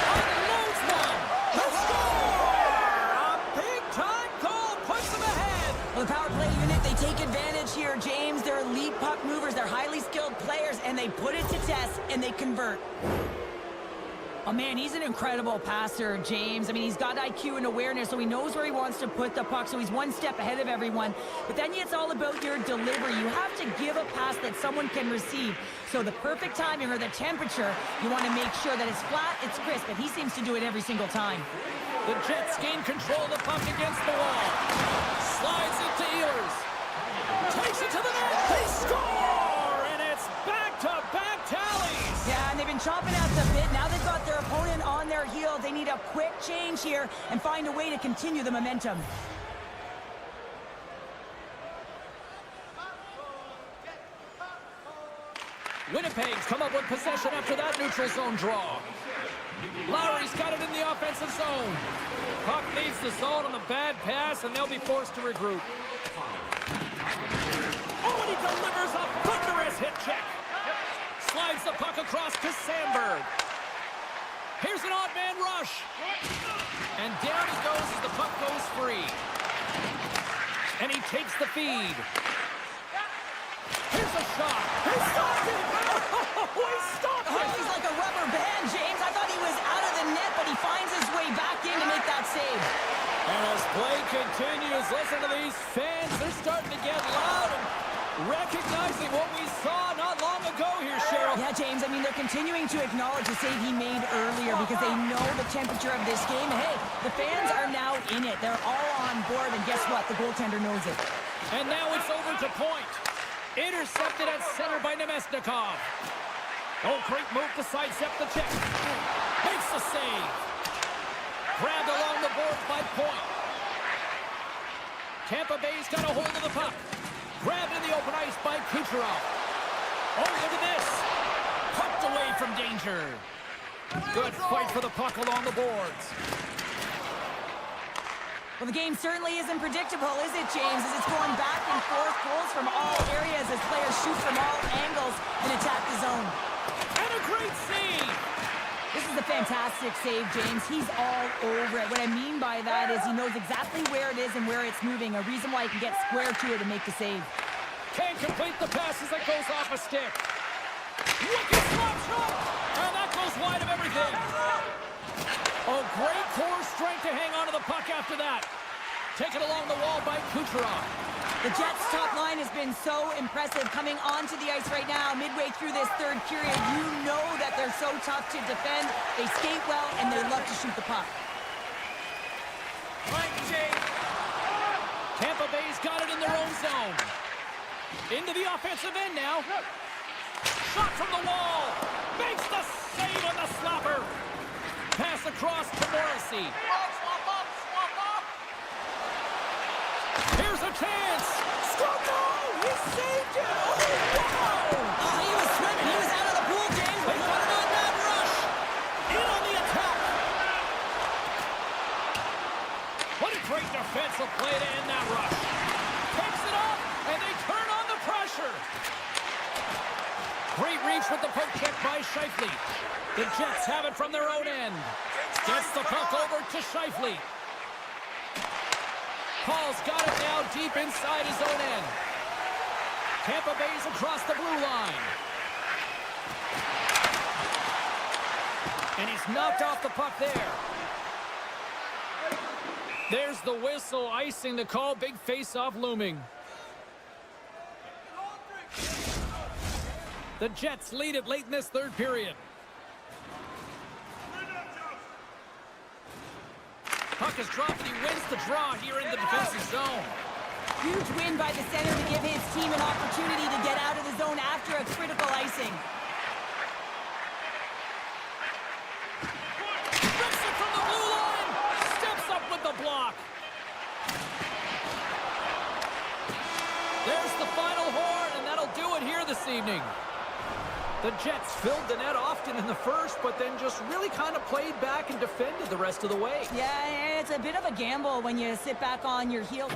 Speaker 1: Unloads one! The score! A big-time goal puts them ahead!
Speaker 2: Well, the power play unit, they take advantage here, James. They're elite puck movers. They're highly skilled players, and they put it to test, and they convert. Oh, man, he's an incredible passer, James. I mean, he's got IQ and awareness, so he knows where he wants to put the puck, so he's one step ahead of everyone. But then it's all about your delivery. You have to give a pass that someone can receive. So the perfect timing or the temperature, you want to make sure that it's flat, it's crisp, and he seems to do it every single time.
Speaker 1: The Jets gain control of the puck against the wall. Slides it to Ehlers. Takes it to the net. They score! And it's back-to-back tallies.
Speaker 2: Yeah, and they've been chomping at the bit. Now they've got their opponent on their heels. They need a quick change here and find a way to continue the momentum.
Speaker 1: Winnipeg's come up with possession after that neutral zone draw. Lowry's got it in the offensive zone. Puck leaves the zone on the bad pass, and they'll be forced to regroup. Oh, and he delivers a thunderous hit check. Slides the puck across to Sandberg. Here's an odd man rush. And down he goes as the puck goes free. And he takes the feed. Here's a shot. He stopped it. Oh, he stopped it.
Speaker 2: He's like a rubber band, James. I thought he was out of the net, but he finds his way back in to make that save.
Speaker 1: And as play continues, listen to these fans. They're starting to get loud and recognizing what we saw not long ago here, Cheryl.
Speaker 2: Yeah, James, I mean, they're continuing to acknowledge the save he made earlier because they know the temperature of this game. And hey, the fans are now in it. They're all on board, and guess what? The goaltender knows it.
Speaker 1: And now it's over to point. Intercepted at center by Nemesnikov. Oh, great move to sidestep the check. Makes the save. Grabbed along the boards by Point. Tampa Bay's got a hold of the puck. Grabbed in the open ice by Kucherov. Oh, look at this. Pucked away from danger. Good fight for the puck along the boards.
Speaker 2: Well, the game certainly isn't predictable, is it, James? As it's going back and forth, goals from all areas as players shoot from all angles and attack the zone.
Speaker 1: And a great save.
Speaker 2: This is a fantastic save, James. He's all over it. What I mean by that is he knows exactly where it is and where it's moving, a reason why he can get square to it and make the save.
Speaker 1: Can't complete the pass as it goes off a stick. Wicked slap shot! And that goes wide of everything. Oh, great core strength to hang on to the puck after that. Taken along the wall by Kucherov.
Speaker 2: The Jets' top line has been so impressive coming onto the ice right now. Midway through this third period, you know that they're so tough to defend. They skate well, and they love to shoot the puck.
Speaker 1: Right, Jay. Tampa Bay's got it in their own zone. Into the offensive end now. Shot from the wall. Makes the save on the slapper. Pass across to Morrissey. Here's a chance. Score goal! He saved it! Oh, wow!
Speaker 2: Oh, he was swimming. He was out of the pool, James.
Speaker 1: They got it on that rush. In on the attack. What a great defensive play to end that rush. Picks it up, and they turn on the pressure. Great reach with the poke check by Scheifele. The Jets have it from their own end. Gets the puck over to Scheifele. Paul's got it now deep inside his own end. Tampa Bay's across the blue line. And he's knocked off the puck there. There's the whistle, icing the call. Big face-off looming. The Jets lead it late in this third period. Puck is dropped and he wins the draw here in the defensive zone.
Speaker 2: Huge win by the center to give his team an opportunity to get out of the zone after a critical icing.
Speaker 1: Rips it from the blue line. Steps up with the block. There's the final horn, and that'll do it here this evening. The Jets filled the net often in the first, but then just really kind of played back and defended the rest of the way.
Speaker 2: Yeah, it's a bit of a gamble when you sit back on your heels.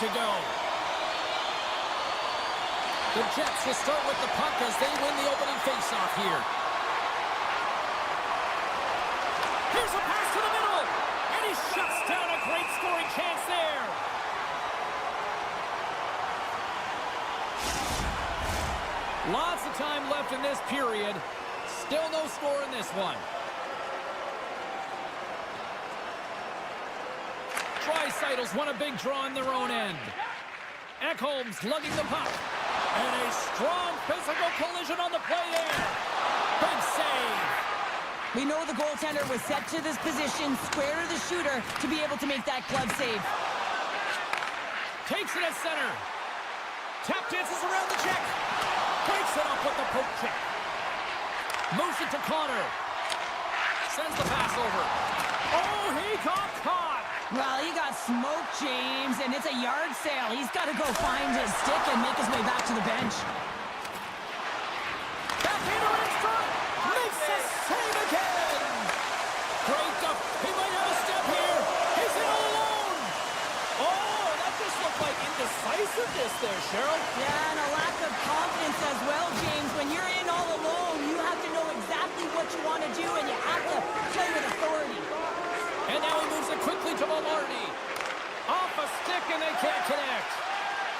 Speaker 1: to go. The Jets will start with the puck as they win the opening faceoff here. Here's a pass to the middle, and he shuts down a great scoring chance there. Lots of time left in this period. Still no score in this one. Tri-Cytles won a big draw in their own end. Ekholm's lugging the puck. And a strong physical collision on the play there. Big save.
Speaker 2: We know the goaltender was set to this position, square to the shooter, to be able to make that glove save.
Speaker 1: Takes it at center. Tap dances around the check. Breaks it up with the poke check. Moves it to Connor. Sends the pass over. Oh, he got caught.
Speaker 2: Well, he got smoked, James, and it's a yard sale. He's got to go find his stick and make his way back to the bench.
Speaker 1: Backhander in front. Makes a save again. Great up. He might have a step here. He's in all alone. Oh, that just looked like indecisiveness there, Cheryl.
Speaker 2: Yeah, and a lack of confidence as well, James.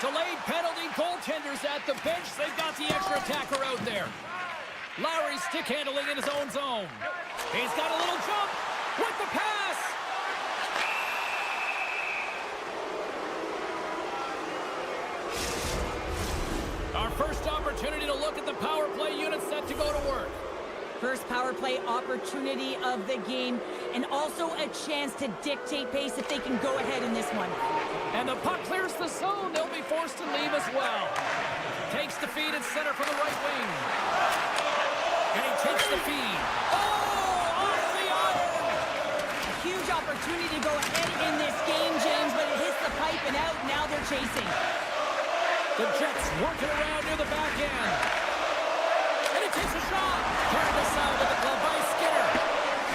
Speaker 1: Delayed penalty, goaltenders at the bench. They've got the extra attacker out there. Lowry stick handling in his own zone. He's got a little jump with the pass. Our first opportunity to look at the power play unit set to go to work.
Speaker 2: First power play opportunity of the game, and also a chance to dictate pace if they can go ahead in this one.
Speaker 1: And the puck clears the zone. They'll be forced to leave as well. Takes the feed at center for the right wing. And he takes the feed. Oh, off the iron!
Speaker 2: A huge opportunity to go ahead in this game, James, but it hits the pipe and out. Now they're chasing.
Speaker 1: The Jets working around near the back end. And he takes a shot. Carried aside with the glove by Skinner.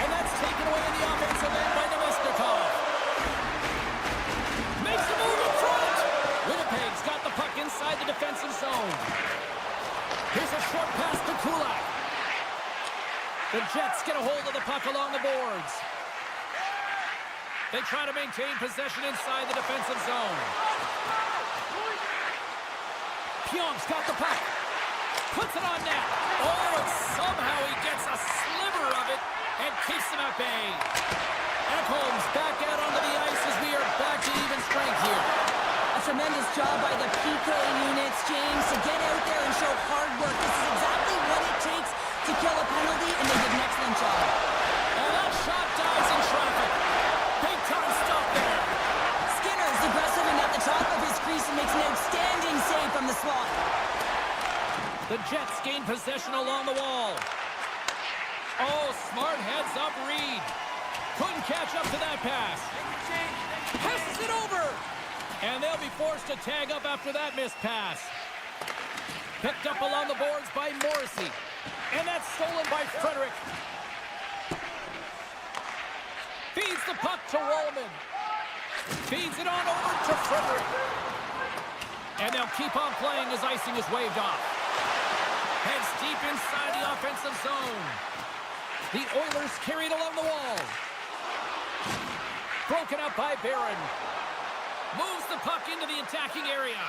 Speaker 1: And that's taken away in the offensive end by Nemesnikov. Makes the move in front. Winnipeg's got the puck inside the defensive zone. Here's a short pass to Kulak. The Jets get a hold of the puck along the boards. They try to maintain possession inside the defensive zone. Pyonk's got the puck. Puts it on net. Oh, and somehow he gets a sliver of it and keeps him at bay. Ekholm's back out onto the ice as we are back to even strength here.
Speaker 2: A tremendous job by the PK units, James, to get out there and show hard work. This is exactly what it takes to kill a penalty, and they did an excellent job.
Speaker 1: And that shot dies in traffic. Big time stop there.
Speaker 2: Skinner's aggressive and at the top of his crease and makes an outstanding save from the slot.
Speaker 1: The Jets gain possession along the wall. Oh, smart heads up Reed. Couldn't catch up to that pass. Passes it over. And they'll be forced to tag up after that missed pass. Picked up along the boards by Morrissey. And that's stolen by Frederick. Feeds the puck to Wallman. Feeds it on over to Frederick. And they'll keep on playing as icing is waved off. Heads deep inside the offensive zone. The Oilers carried along the wall. Broken up by Barron. Moves the puck into the attacking area.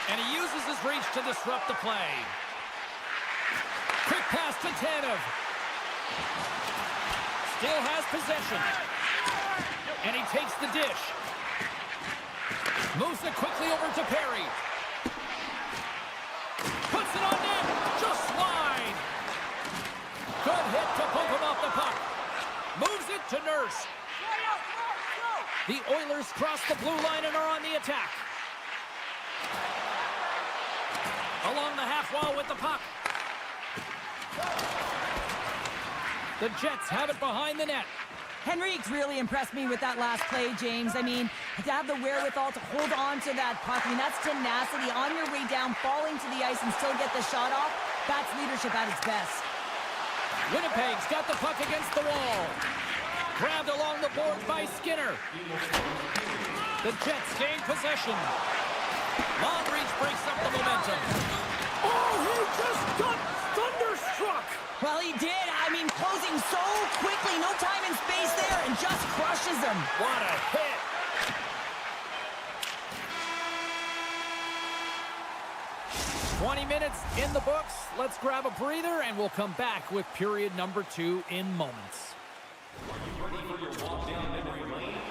Speaker 1: And he uses his reach to disrupt the play. Quick pass to Tanev. Still has possession. And he takes the dish. Moves it quickly over to Perry. Puts it on net. Just wide. Good hit to bump him off the puck. Moves it to Nurse. The Oilers cross the blue line and are on the attack. Along the half wall with the puck. The Jets have it behind the net.
Speaker 2: Henrique's really impressed me with that last play, James. I mean, to have the wherewithal to hold on to that puck, I mean, that's tenacity on your way down, falling to the ice and still get the shot off. That's leadership at its best.
Speaker 1: Winnipeg's got the puck against the wall. Grabbed along the boards by Skinner. The Jets gain possession. Long reach breaks up the momentum. Oh, he just got thunderstruck.
Speaker 2: Well, he did. I mean, closing so quickly, no time and space there, and just crushes him.
Speaker 1: What a hit. "20 minutes in the books. Let's grab a breather, and we'll come back with period number 2 in moments.
Speaker 3: Are you ready for your walk down memory lane?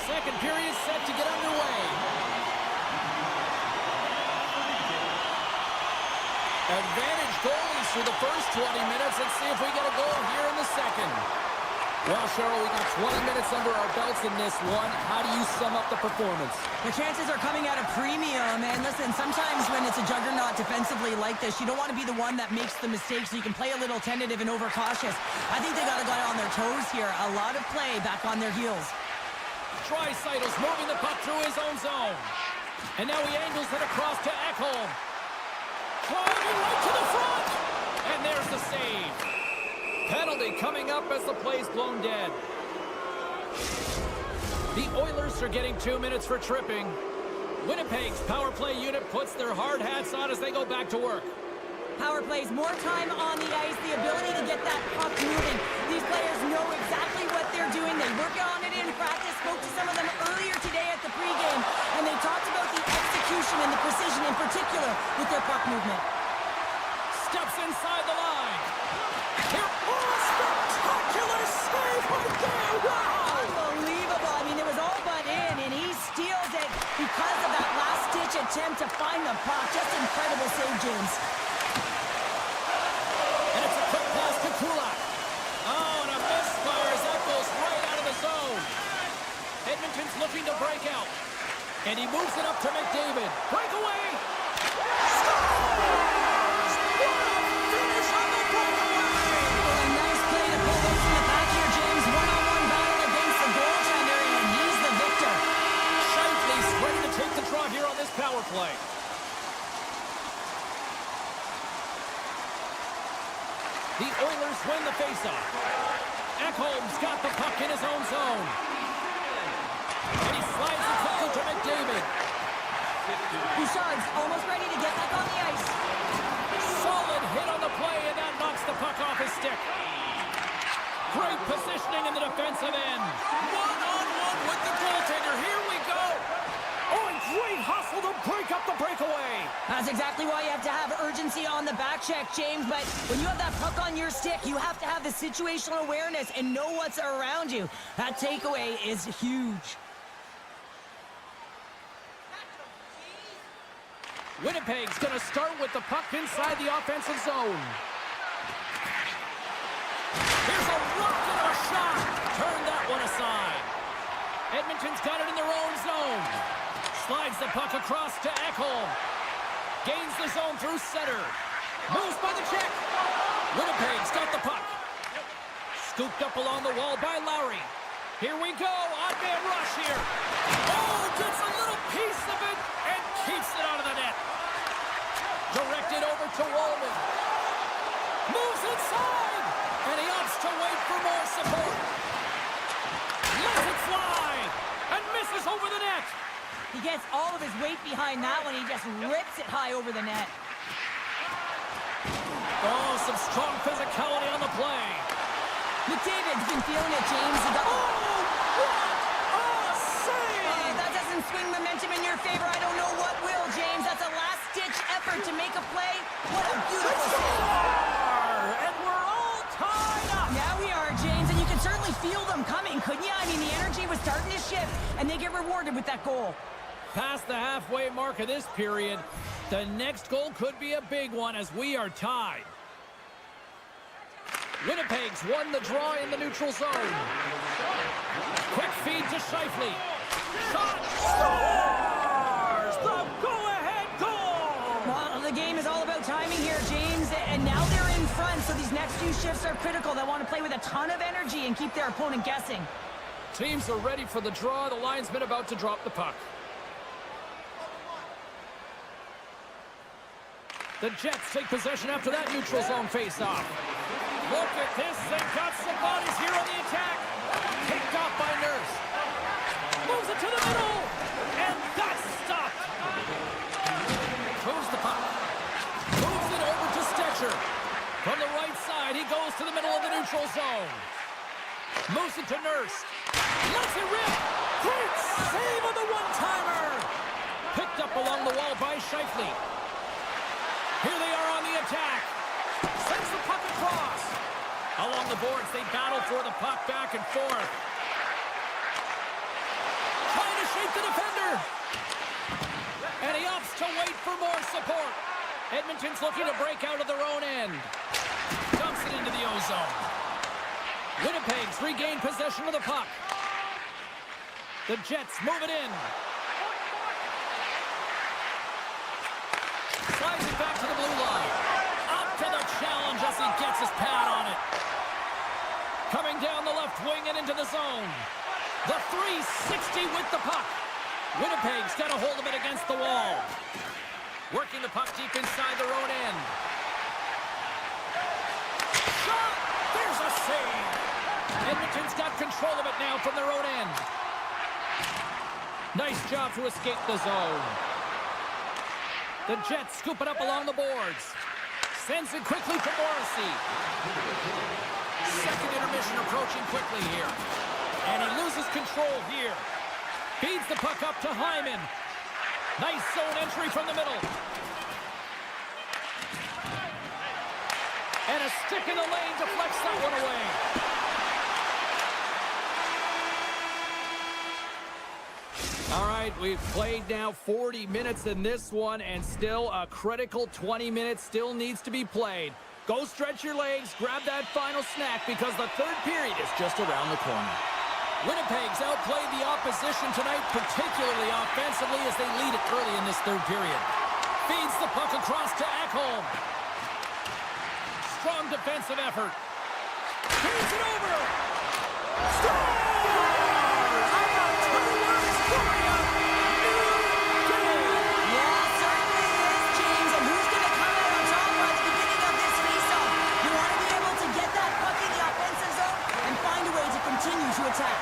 Speaker 1: Second period set to get underway. Advantage goalies for the first 20 minutes. Let's see if we get a goal here in the second. Well, Cheryl, we got 20 minutes under our belts in this one. How do you sum up the performance?
Speaker 2: The chances are coming at a premium, and listen, sometimes when it's a juggernaut defensively like this, you don't want to be the one that makes the mistake, so you can play a little tentative and overcautious. I think they got to go on their toes here. A lot of play back on their heels.
Speaker 1: Dreisaitl's moving the puck through his own zone. And now he angles it across to Ekholm. Driving right to the front. And there's the save. Penalty coming up as the play's blown dead. The Oilers are getting 2 minutes for tripping. Winnipeg's power play unit puts their hard hats on as they go back to work.
Speaker 2: Power plays, more time on the ice, the ability to get that puck moving. These players know exactly what they're doing. They work on it in practice. Spoke to some of them earlier today at the pregame, and they talked about the execution and the precision in particular with their puck movement.
Speaker 1: Steps inside the line. Here, spectacular save right there. Wow!
Speaker 2: Unbelievable. I mean, it was all but in, and he steals it because of that last-ditch attempt to find the puck. Just incredible save, James.
Speaker 1: And it's a quick pass to Kulak. Oh, and a misfire as that goes right out of the zone. Edmonton's looking to break out. And he moves it up to McDavid. Breakaway! Scores! What a finish on the breakaway!
Speaker 2: Well, a nice play to pull those from the back here, James. One-on-one battle against the goaltender, and he's the victor.
Speaker 1: Shifley's ready to take the draw here on this power play. The Oilers win the faceoff. Ekholm's got the puck in his own zone. And he slides it quickly to McDavid.
Speaker 2: Bouchard's almost ready to get back on the ice.
Speaker 1: Solid hit on the play, and that knocks the puck off his stick. Great positioning in the defensive end. One-on-one with the goaltender. Here we go. Oh, and great hustle to break up the breakaway.
Speaker 2: That's exactly why you have to have urgency on the back check, James. But when you have that puck on your stick, you have to have the situational awareness and know what's around you. That takeaway is huge.
Speaker 1: Winnipeg's going to start with the puck inside the offensive zone. Here's a rocket of a shot. Turn that one aside. Edmonton's got it in their own zone. Slides the puck across to Ekholm. Gains the zone through center. Moves by the check. Winnipeg's got the puck. Scooped up along the wall by Lowry. Here we go. Odd man rush here. Oh, gets a little piece of it and keeps it out of the net. Directed over to Wallman. Moves inside. And he opts to wait for more support. Lets it fly. And misses over the net.
Speaker 2: He gets all of his weight behind that one. He just rips it high over the net.
Speaker 1: Oh, some strong physicality on the play.
Speaker 2: McDavid's been feeling it, James. He got...
Speaker 1: Oh, save!
Speaker 2: That doesn't swing momentum in your favor. I don't know what will, James. That's a last-ditch effort to make a play. What a beautiful save.
Speaker 1: And we're all tied up.
Speaker 2: Yeah, we are, James. And you can certainly feel them coming, couldn't you? I mean, the energy was starting to shift, and they get rewarded with that goal.
Speaker 1: Past the halfway mark of this period, the next goal could be a big one as we are tied. Winnipeg's won the draw in the neutral zone. Quick feed to Shifley. Shot! Scores! The go-ahead goal!
Speaker 2: Well, the game is all about timing here, James, and now they're in front, so these next few shifts are critical. They want to play with a ton of energy and keep their opponent guessing.
Speaker 1: Teams are ready for the draw. The linesman about to drop the puck. The Jets take possession after that neutral zone face-off. Look at this. They've got some bodies here on the attack. Picked off by Nurse. Moves it to the middle. And that's stopped. Throws the puck. Moves it over to Stetcher. From the right side, he goes to the middle of the neutral zone. Moves it to Nurse. Lets it rip. Great save on the one-timer. Picked up along the wall by Shifley. Here they are on the attack. Sends the puck across. Along the boards, they battle for the puck back and forth. Trying to shape the defender. And he opts to wait for more support. Edmonton's looking to break out of their own end. Dumps it into the O-zone. Winnipeg's regained possession of the puck. The Jets move it in. Slides it back to the blue line. Up to the challenge as he gets his pad on it. Coming down the left wing and into the zone. The 360 with the puck. Winnipeg's got a hold of it against the wall. Working the puck deep inside their own end. Shot! There's a save. Edmonton's got control of it now from their own end. Nice job to escape the zone. The Jets scoop it up along the boards. Sends it quickly to Morrissey. Second intermission approaching quickly here. And he loses control here. Feeds the puck up to Hyman. Nice zone entry from the middle. And a stick in the lane deflects that one away. All right, we've played now 40 minutes in this one, and still a critical 20 minutes still needs to be played. Go stretch your legs, grab that final snack, because the third period is just around the corner. Winnipeg's outplayed the opposition tonight, particularly offensively, as they lead it early in this third period. Feeds the puck across to Ekholm. Strong defensive effort. Feeds it over. Scores!
Speaker 2: Continue to attack.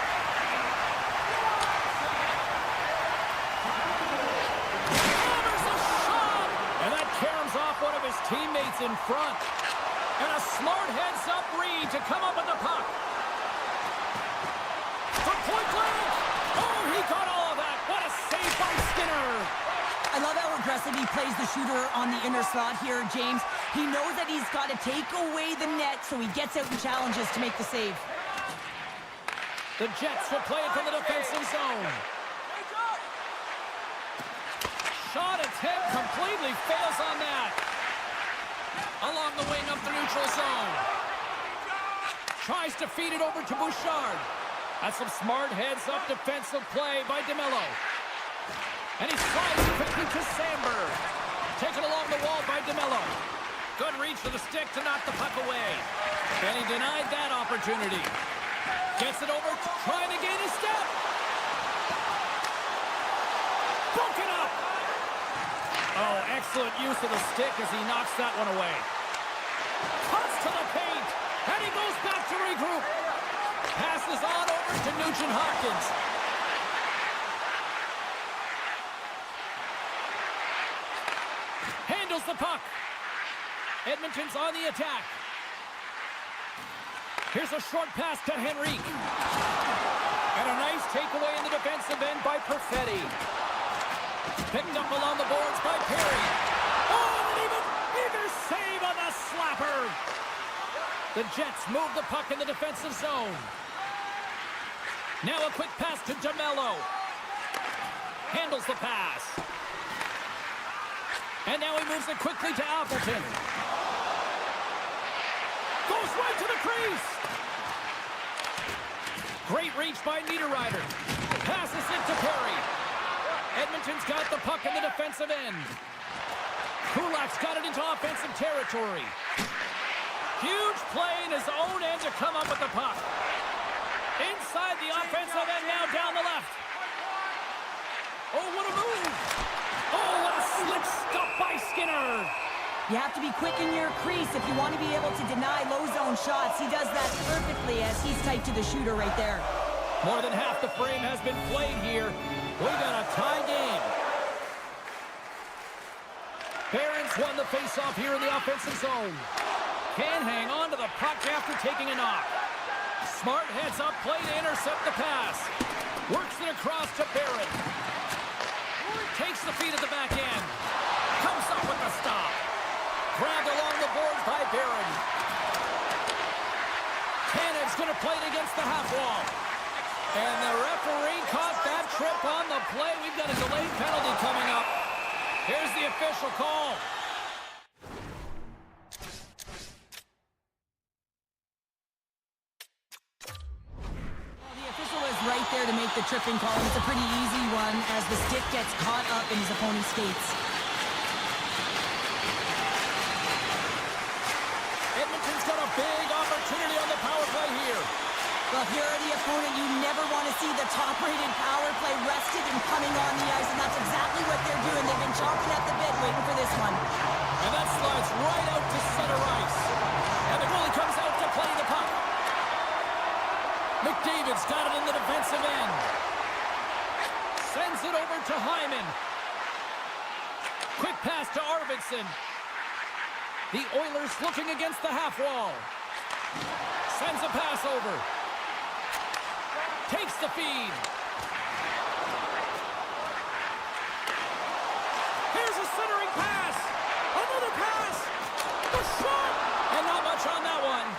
Speaker 1: Hammers a shot! And that caroms off one of his teammates in front. And a smart heads-up read to come up with the puck. From point blank! Oh, he got all of that! What a save by Skinner!
Speaker 2: I love how aggressive he plays the shooter on the inner slot here, James. He knows that he's got to take away the net, so he gets out and challenges to make the save.
Speaker 1: The Jets will play it from the defensive zone. Shot attempt completely fails on that. Along the wing up the neutral zone. Tries to feed it over to Bouchard. That's some smart heads-up defensive play by DeMello. And he slides it quickly to Sandberg. Taken along the wall by DeMello. Good reach for the stick to knock the puck away. And he denied that opportunity. Gets it over, trying to gain a step. Broken up. Oh, excellent use of the stick as he knocks that one away. Cuts to the paint, and he goes back to regroup. Passes on over to Nugent-Hopkins. Handles the puck. Edmonton's on the attack. Here's a short pass to Henrique. And a nice takeaway in the defensive end by Perfetti. Picked up along the boards by Perry. Oh, and even bigger save on the slapper. The Jets move the puck in the defensive zone. Now a quick pass to DeMello. Handles the pass. And now he moves it quickly to Appleton. Goes right to the crease. Great reach by Niederreiter. Passes it to Perry. Edmonton's got the puck in the defensive end. Kulak's got it into offensive territory. Huge play in his own end to come up with the puck. Inside the offensive end now down the left. Oh, what a move. Oh, what a slick stop by Skinner.
Speaker 2: You have to be quick in your crease if you want to be able to deny low zone shots. He does that perfectly as he's tight to the shooter right there.
Speaker 1: More than half the frame has been played here. We got a tie game. Barons won the faceoff here in the offensive zone. Can hang on to the puck after taking a knock. Smart heads up play to intercept the pass. Works it across to Barron. Takes the feed at the back end. Comes up with the stop. Grabbed along the boards by Barron. Tanev's going to play it against the half wall. And the referee caught that trip on the play. We've got a delayed penalty coming up. Here's the official call.
Speaker 2: The official is right there to make the tripping call. It's a pretty easy one as the stick gets caught up in his opponent's skates.
Speaker 1: Edmonton's got a big opportunity on the power play here.
Speaker 2: Well, if you're the opponent, you never want to see the top-rated power play rested and coming on the ice, and that's exactly what they're doing. They've been chomping at the bit waiting for this one.
Speaker 1: And that slides right out to center ice. And the goalie comes out to play the puck. McDavid's got it in the defensive end. Sends it over to Hyman. Quick pass to Arvidsson. The Oilers looking against the half wall. Sends a pass over. Takes the feed. Here's a centering pass. Another pass. The shot. And not much on that one.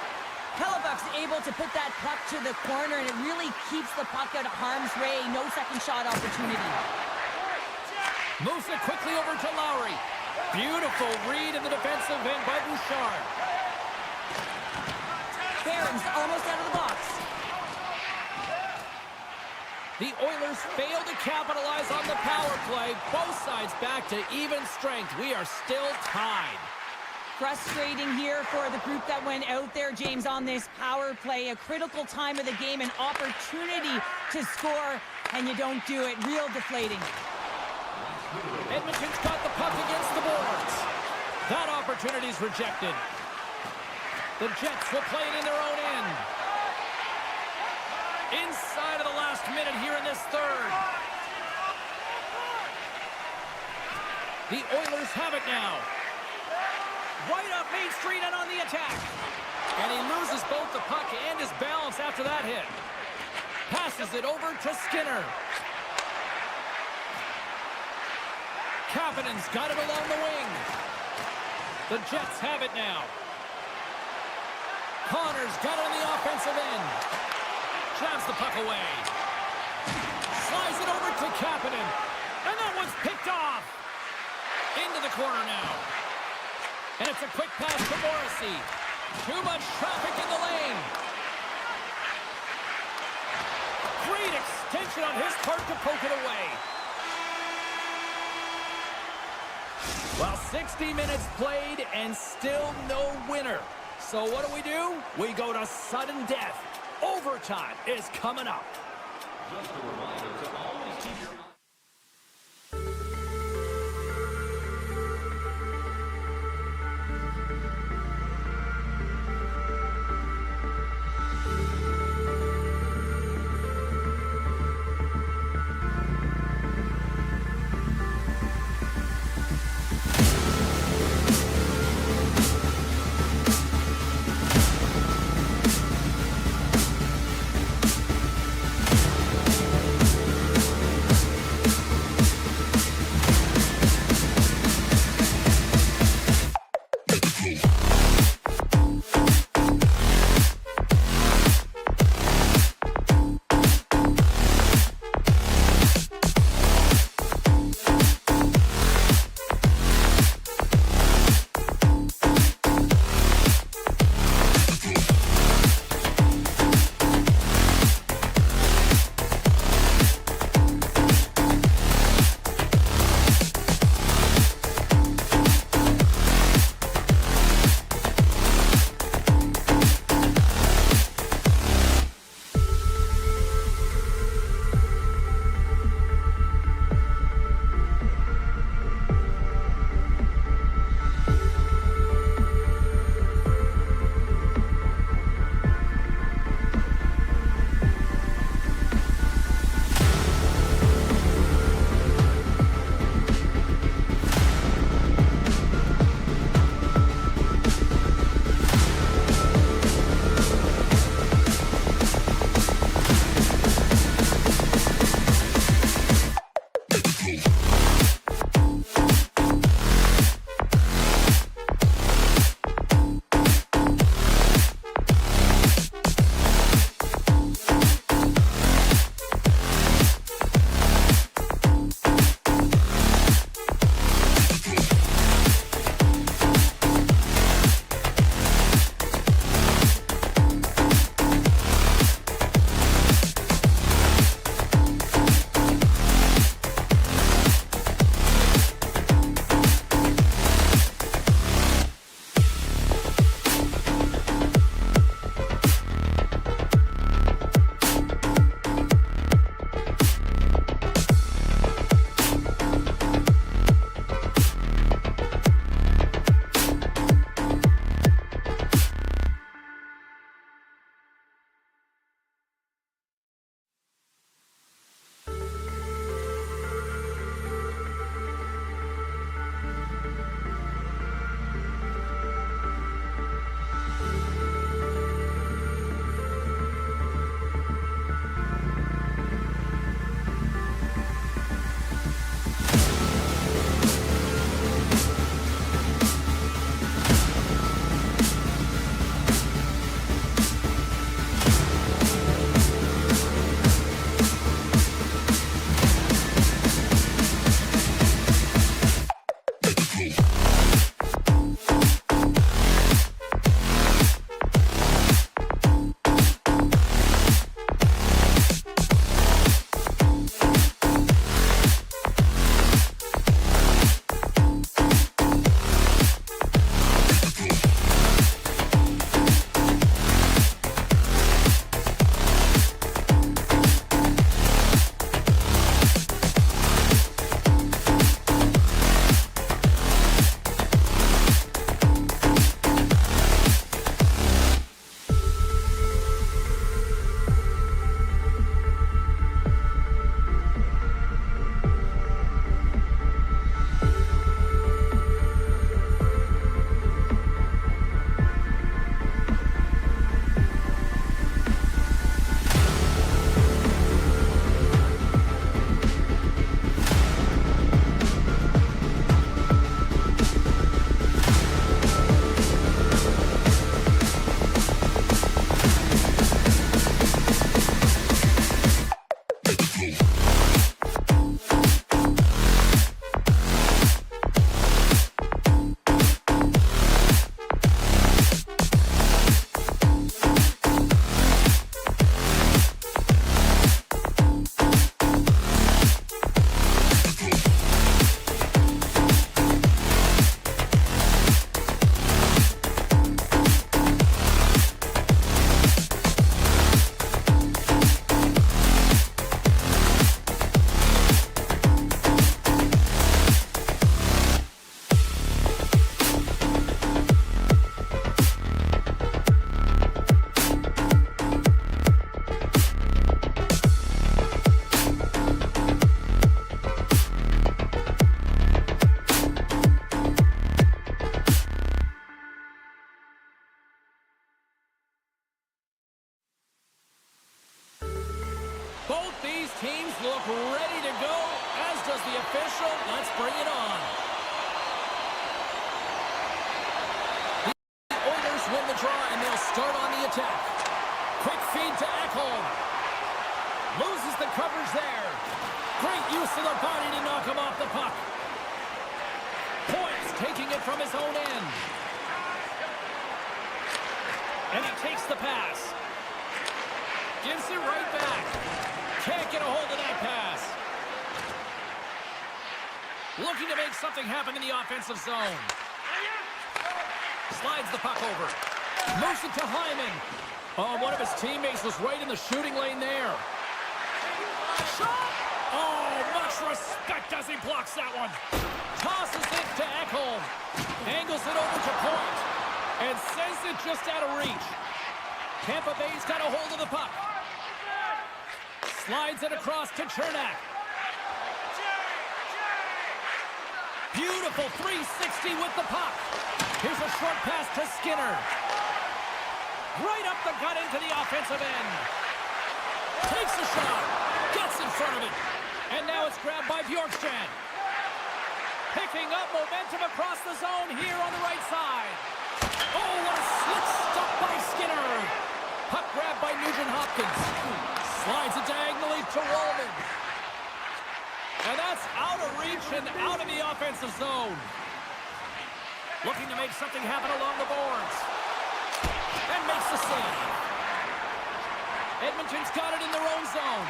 Speaker 2: Hellebuyck's able to put that puck to the corner, and it really keeps the puck out of harm's way. No second shot opportunity.
Speaker 1: Moves it quickly over to Lowry. Beautiful read in the defensive end by Bouchard.
Speaker 2: Barron's almost out of the box.
Speaker 1: The Oilers fail to capitalize on the power play. Both sides back to even strength. We are still tied.
Speaker 2: Frustrating here for the group that went out there, James, on this power play. A critical time of the game, an opportunity to score, and you don't do it. Real deflating.
Speaker 1: Edmonton's got the puck against the boards. That opportunity's rejected. The Jets will play it in their own end. Inside of the last minute here in this third. The Oilers have it now. Right up Main Street and on the attack. And he loses both the puck and his balance after that hit. Passes it over to Skinner. Kapanen's got it along the wing. The Jets have it now. Connor's got it on the offensive end. Jabs the puck away. Slides it over to Kapanen. And that one's picked off. Into the corner now. And it's a quick pass to Morrissey. Too much traffic in the lane. Great extension on his part to poke it away. Well, 60 minutes played and still no winner. So what do? We go to sudden death. Overtime is coming up.
Speaker 3: Just a reminder to always keep your
Speaker 1: Both these teams look ready to go, as does the official. Let's bring it on. The Oilers win the draw, and they'll start on the attack. Quick feed to Ekholm. Loses the coverage there. Great use of the body to knock him off the puck. Points taking it from his own end. And he takes the pass. Gives it right back. Can't get a hold of that pass. Looking to make something happen in the offensive zone. Slides the puck over. Moves it to Hyman. Oh, one of his teammates was right in the shooting lane there. Shot! Oh, much respect as he blocks that one. Tosses it to Ekholm. Angles it over to Point. And sends it just out of reach. Tampa Bay's got a hold of the puck. Slides it across to Chernak. Beautiful 360 with the puck. Here's a short pass to Skinner. Right up the gut into the offensive end. Takes a shot. Gets in front of it. And now it's grabbed by Bjorkstrand. Picking up momentum across the zone here on the right side. Oh, what a slick stop by Skinner. Puck grabbed by Nugent-Hopkins. Slides it diagonally to Wallman. And that's out of reach and out of the offensive zone. Looking to make something happen along the boards. And makes the save. Edmonton's got it in their own zone.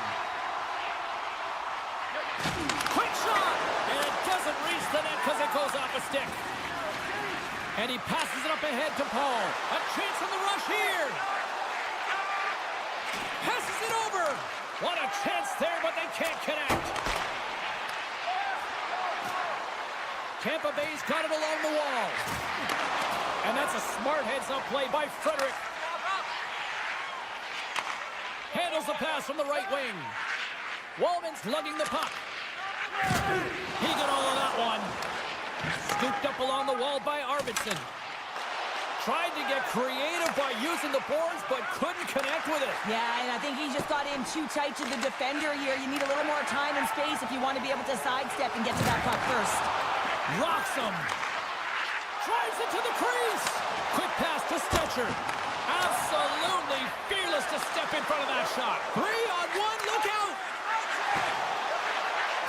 Speaker 1: Quick shot! And it doesn't reach the net because it goes off a stick. And he passes it up ahead to Paul. A chance on the rush here. Passes it over. What a chance there, but they can't connect. Tampa Bay's got it along the wall. And that's a smart heads-up play by Frederick. Handles the pass from the right wing. Wallman's lugging the puck. He got all of that one. Scooped up along the wall by Arvidsson. Tried to get creative by using the boards, but couldn't connect with it.
Speaker 2: Yeah, and I think he just got in too tight to the defender here. You need a little more time and space if you want to be able to sidestep and get to that puck first.
Speaker 1: Rocks him. Drives it to the crease. Quick pass to Stetcher. Absolutely fearless to step in front of that shot. 3-on-1, look out!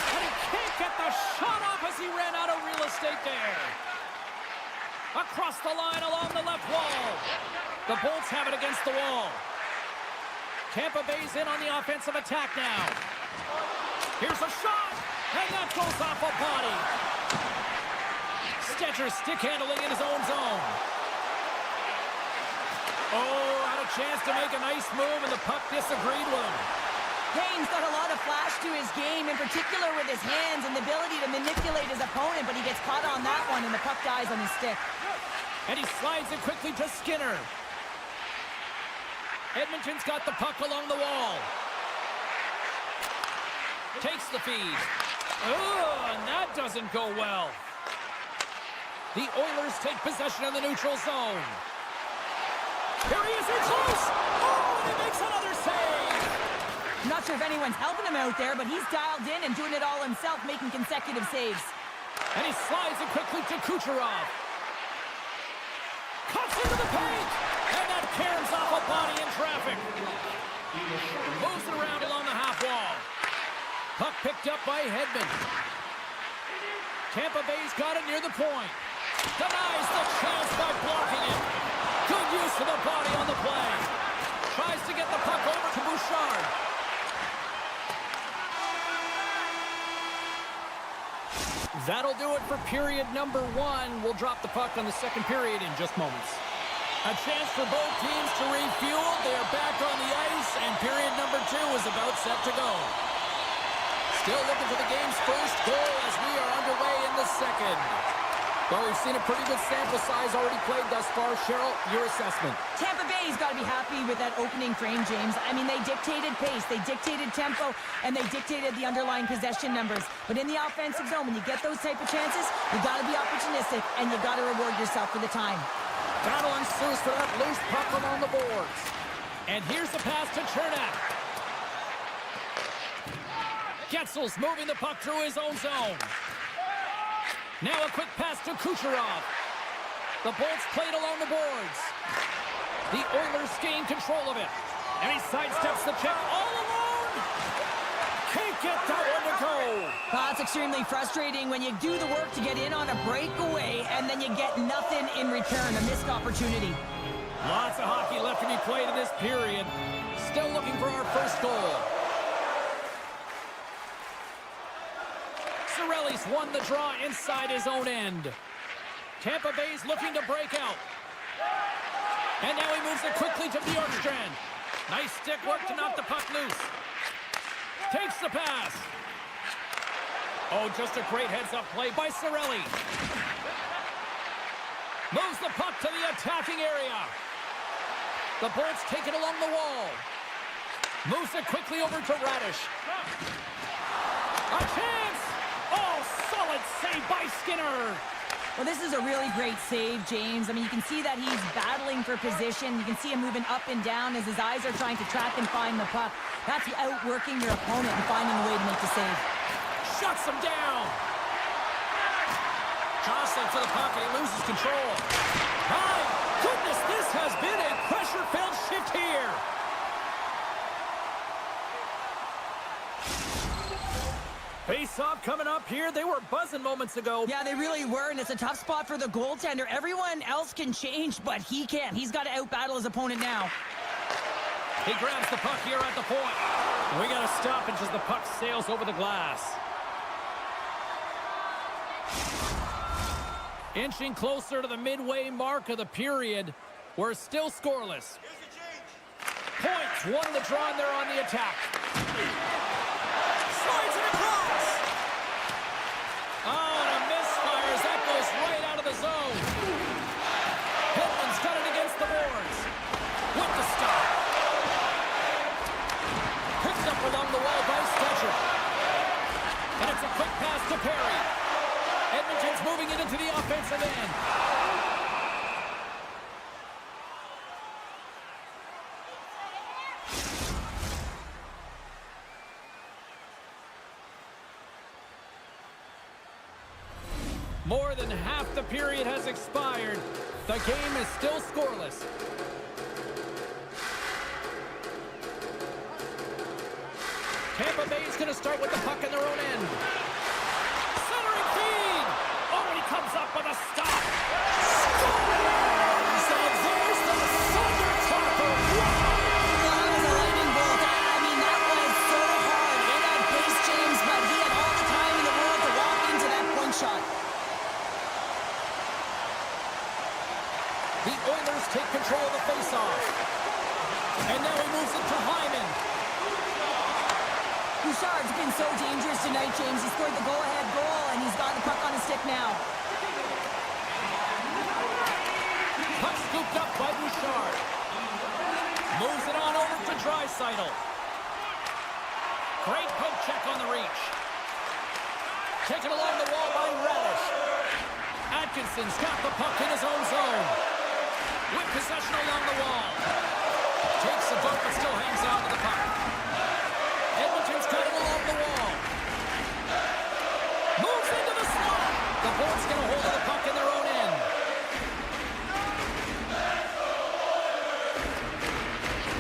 Speaker 1: And he can't get the shot off as he ran out of real estate there. Across the line along the left wall. The Bolts have it against the wall. Tampa Bay's in on the offensive attack now. Here's a shot, and that goes off a body. Stetcher stick handling in his own zone. Oh, had a chance to make a nice move, and the puck disagreed with him.
Speaker 2: Kane's got a lot of flash to his game, in particular with his hands and the ability to manipulate his opponent, but he gets caught on that one, and the puck dies on his stick.
Speaker 1: And he slides it quickly to Skinner. Edmonton's got the puck along the wall. Takes the feed. Oh, and that doesn't go well. The Oilers take possession of the neutral zone. Here he is in close. Oh, and he makes another save.
Speaker 2: I'm not sure if anyone's helping him out there, but he's dialed in and doing it all himself, making consecutive saves.
Speaker 1: And he slides it quickly to Kucherov. Cuts into the paint. And that caroms off a body in traffic. Moves it around along the half wall. Puck picked up by Hedman. Tampa Bay's got it near the point. Denies the chance by blocking it. Good use of the body on the play. Tries to get the puck over to Bouchard. That'll do it for period number 1. We'll drop the puck on the second period in just moments. A chance for both teams to refuel. They are back on the ice, and period number 2 is about set to go. Still looking for the game's first goal as we are underway in the second. Well, we've seen a pretty good sample size already played thus far. Cheryl, your assessment.
Speaker 2: Tampa Bay's got to be happy with that opening frame, James. I mean, they dictated pace, they dictated tempo, and they dictated the underlying possession numbers. But in the offensive zone, when you get those type of chances, you got to be opportunistic, and you got to reward yourself for the time.
Speaker 1: Battle ensues for that loose puck along the boards. And here's the pass to Chernak. Getzel's moving the puck through his own zone. Now a quick pass to Kucherov. The Bolts played along the boards. The Oilers gain control of it. And he sidesteps the check all alone. Can't get that one to go.
Speaker 2: That's extremely frustrating when you do the work to get in on a breakaway and then you get nothing in return, a missed opportunity.
Speaker 1: Lots of hockey left to be played in this period. Still looking for our first goal. Cirelli's won the draw inside his own end. Tampa Bay's looking to break out. And now he moves it quickly to Bjorkstrand. Nice stick work to knock the puck loose. Takes the pass. Oh, just a great heads-up play by Cirelli. Moves the puck to the attacking area. The Bolts take it along the wall. Moves it quickly over to Radish. A chance! Oh, solid save by Skinner.
Speaker 2: Well, this is a really great save, James. I mean, you can see that he's battling for position. You can see him moving up and down as his eyes are trying to track and find the puck. That's outworking your opponent and finding a way to make the save.
Speaker 1: Shuts him down. Jostling for the puck and he loses control. My goodness, this has been a pressure-filled shift here. Face-off coming up here. They were buzzing moments ago.
Speaker 2: Yeah, they really were, and it's a tough spot for the goaltender. Everyone else can change, but he can't. He's got to outbattle his opponent now.
Speaker 1: He grabs the puck here at the point. We got to stop it as the puck sails over the glass. Inching closer to the midway mark of the period. We're still scoreless. Points won the draw, and they're on the attack. Slides it across. Oh, and a misfires. That goes right out of the zone. Hedman's got it against the boards. With the stop. Picked up along the wall by Stetcher. And it's a quick pass to Perry. Edmonton's moving it into the offensive end. More than half the period has expired. The game is still scoreless. Tampa Bay's going to start with the puck in their own end. Centering feed! Oh, he comes up with a stop. Score! The Oilers take control of the faceoff. And now he moves it to Hyman.
Speaker 2: Bouchard's been so dangerous tonight, James. He scored the go-ahead goal, and he's got the puck on his stick now.
Speaker 1: Puck scooped up by Bouchard. Moves it on over to Draisaitl. Great poke check on the reach. Taken along the wall by Radish. Atkinson's got the puck in his own zone. With possession along the wall. Takes the boat but still hangs on to the puck. Edmonton's got it along the wall. Moves into the slot. The Bolts get a hold of the puck in their own end.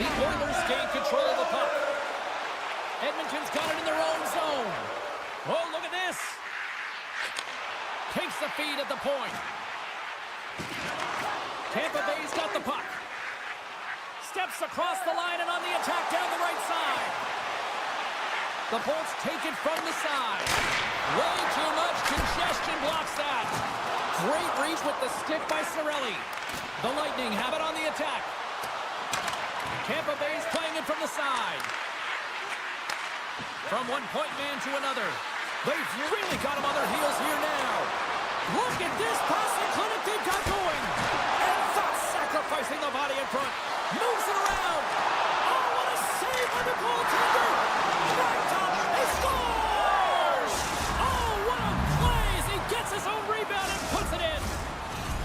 Speaker 1: The Oilers gain control of the puck. Edmonton's got it in their own zone. Oh, look at this. Takes the feed at the point. Tampa Bay's got the puck. Steps across the line and on the attack down the right side. The Bolts take it from the side. Way too much congestion blocks that. Great reach with the stick by Cirelli. The Lightning have it on the attack. Tampa Bay's playing it from the side. From one point man to another. They've really got him on their heels here now. Look at this passing clinic they've got going. And that's sacrificing the body in front. Moves it around. Oh, what a save by the goaltender. Right up, he scores! Oh, what a play as he gets his own rebound and puts it in.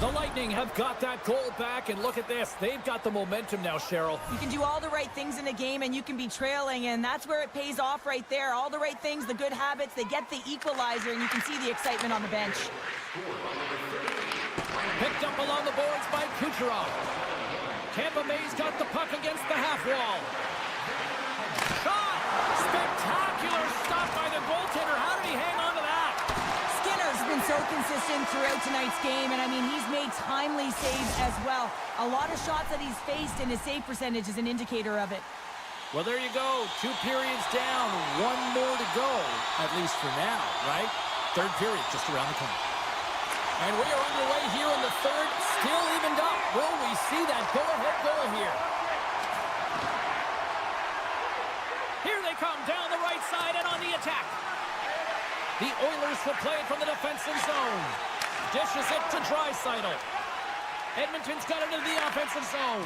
Speaker 1: The Lightning have got that goal back, and look at this. They've got the momentum now, Cheryl.
Speaker 2: You can do all the right things in a game, and you can be trailing, and that's where it pays off right there. All the right things, the good habits, they get the equalizer, and you can see the excitement on the bench.
Speaker 1: Picked up along the boards by Kucherov. Tampa Bay's got the puck against the half wall. Shot! Spectacular stop by the goaltender. How did he hang on to that?
Speaker 2: Skinner's been so consistent throughout tonight's game, and I mean, he's made timely saves as well. A lot of shots that he's faced, and his save percentage is an indicator of it.
Speaker 1: Well, there you go. 2 periods down, 1 more to go, at least for now, right? Third period just around the corner. And we are underway here in the third, still evened up. Will we see that go-ahead goal here? Here they come down the right side and on the attack. The Oilers will play it from the defensive zone. Dishes it to Draisaitl. Edmonton's got it into the offensive zone.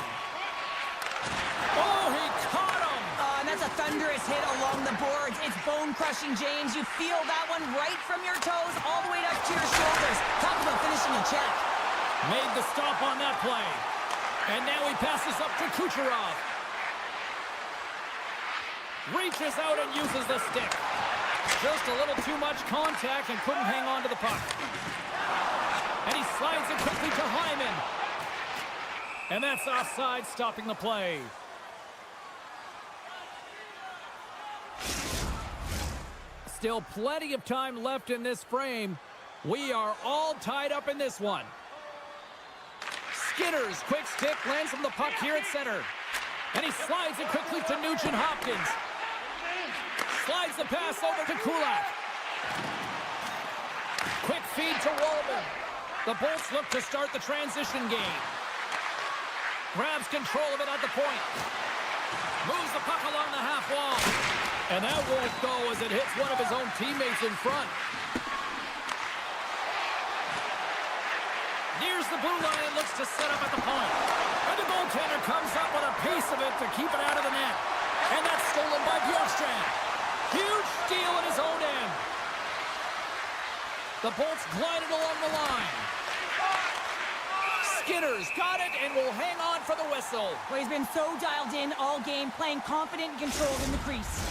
Speaker 1: Oh, he caught him!
Speaker 2: And that's a thunderous hit along the boards. It's bone-crushing, James. You feel that one right from your toes all the way up to your shoulders. Talk about finishing in check.
Speaker 1: Made the stop on that play. And now he passes up to Kucherov. Reaches out and uses the stick. Just a little too much contact and couldn't hang on to the puck. And he slides it quickly to Hyman. And that's offside, stopping the play. Still plenty of time left in this frame. We are all tied up in this one. Skinner's quick stick lands from the puck here at center. And he slides it quickly to Nugent-Hopkins. Slides the pass over to Kulak. Quick feed to Walden. The Bolts look to start the transition game. Grabs control of it at the point. Moves the puck along the half wall. And that won't go as it hits one of his own teammates in front. Nears the blue line and looks to set up at the point. And the goaltender comes up with a piece of it to keep it out of the net. And that's stolen by Bjorkstrand. Huge steal at his own end. The Bolts glided along the line. Skinner's got it and will hang on for the whistle.
Speaker 2: Well, he's been so dialed in all game, playing confident and controlled in the crease.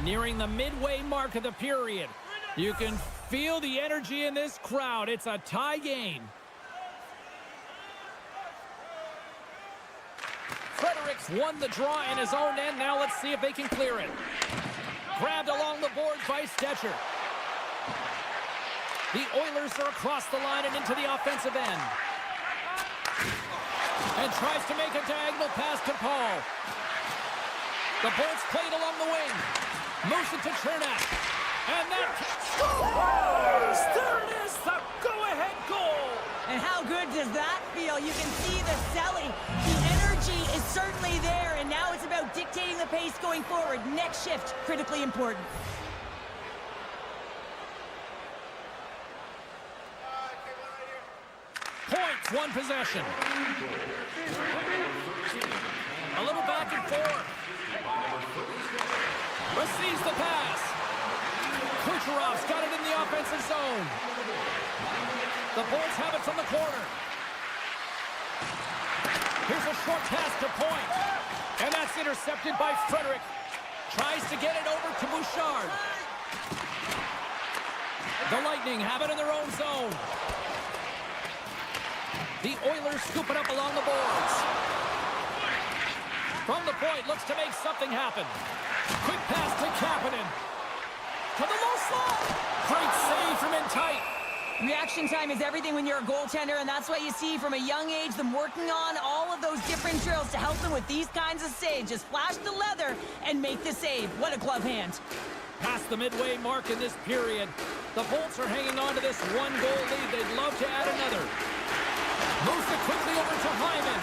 Speaker 1: Nearing the midway mark of the period. You can feel the energy in this crowd. It's a tie game. Fredericks won the draw in his own end. Now let's see if they can clear it. Grabbed along the boards by Stetcher. The Oilers are across the line and into the offensive end. And tries to make a diagonal pass to Paul. The Bolts played along the wing. Moves it to Chernak. And that scores! There it is, the go-ahead goal!
Speaker 2: And how good does that feel? You can see the selling. The energy is certainly there, and now it's about dictating the pace going forward. Next shift, critically important.
Speaker 1: Points, one possession. A little back and forth. Receives the pass. Kucherov's got it in the offensive zone. The Bulls have it from the corner. Here's a short pass to Point. And that's intercepted by Frederick. Tries to get it over to Bouchard. The Lightning have it in their own zone. The Oilers scoop it up along the boards. From the point, looks to make something happen. Quick pass to Kapanen. To the low slot. Great save from in tight.
Speaker 2: Reaction time is everything when you're a goaltender, and that's why you see from a young age them working on all of those different drills to help them with these kinds of saves. Just flash the leather and make the save. What a glove hand.
Speaker 1: Past the midway mark in this period, the Bolts are hanging on to this one-goal lead. They'd love to add another. Moves it quickly over to Hyman.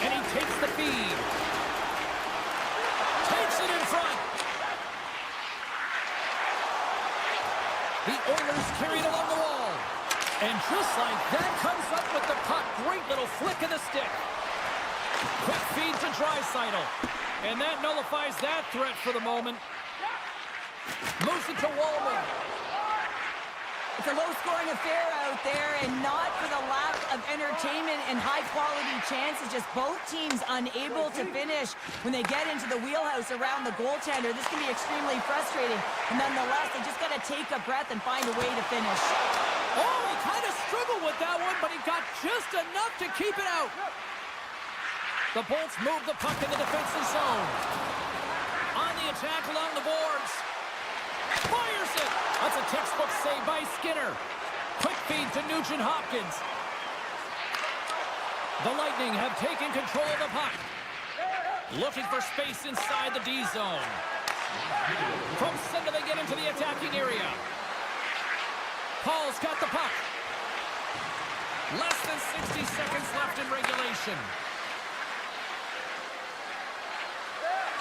Speaker 1: And he takes the feed. Takes it in front. The Oilers carry it along the wall. And just like that, comes up with the puck. Great little flick of the stick. Quick feed to Draisaitl. And that nullifies that threat for the moment. Moves it to Wallman.
Speaker 2: It's a low-scoring affair out there, and not for the lack of entertainment and high-quality chances. Just both teams unable to finish when they get into the wheelhouse around the goaltender. This can be extremely frustrating. And nonetheless, they just got to take a breath and find a way to finish.
Speaker 1: Oh, he kind of struggled with that one, but he got just enough to keep it out. The Bolts move the puck in the defensive zone. On the attack along the boards. Fires it! That's a textbook save by Skinner. Quick feed to Nugent-Hopkins. The Lightning have taken control of the puck. Looking for space inside the D zone. From center they get into the attacking area. Paul's got the puck. Less than 60 seconds left in regulation.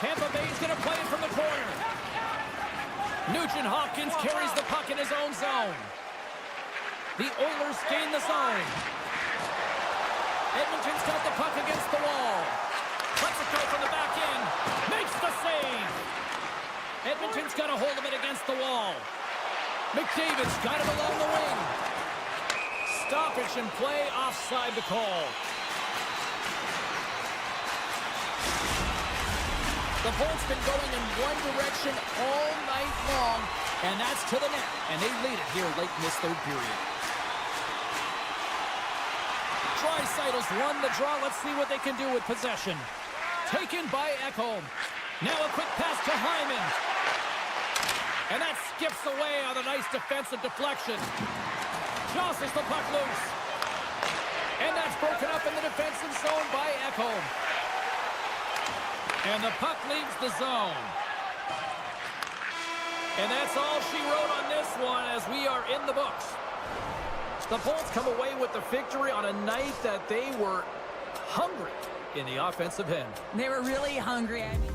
Speaker 1: Tampa Bay's going to play it from the corner. Nugent-Hopkins carries the puck in his own zone. The Oilers gain the zone. Edmonton's got the puck against the wall. Lets it go from the back end. Makes the save. Edmonton's got a hold of it against the wall. McDavid's got it along the wing. Stoppage and play, offside the call. The Bolts been going in one direction all night long, and that's to the net, and they lead it here late in this third period. Draisaitl's won the draw. Let's see what they can do with possession. Taken by Ekholm. Now a quick pass to Hyman. And that skips away on a nice defensive deflection. Jostles the puck loose. And that's broken up in the defensive zone by Ekholm. And the puck leaves the zone. And that's all she wrote on this one as we are in the books. The Bolts come away with the victory on a night that they were hungry in the offensive end.
Speaker 2: They were really hungry. I mean,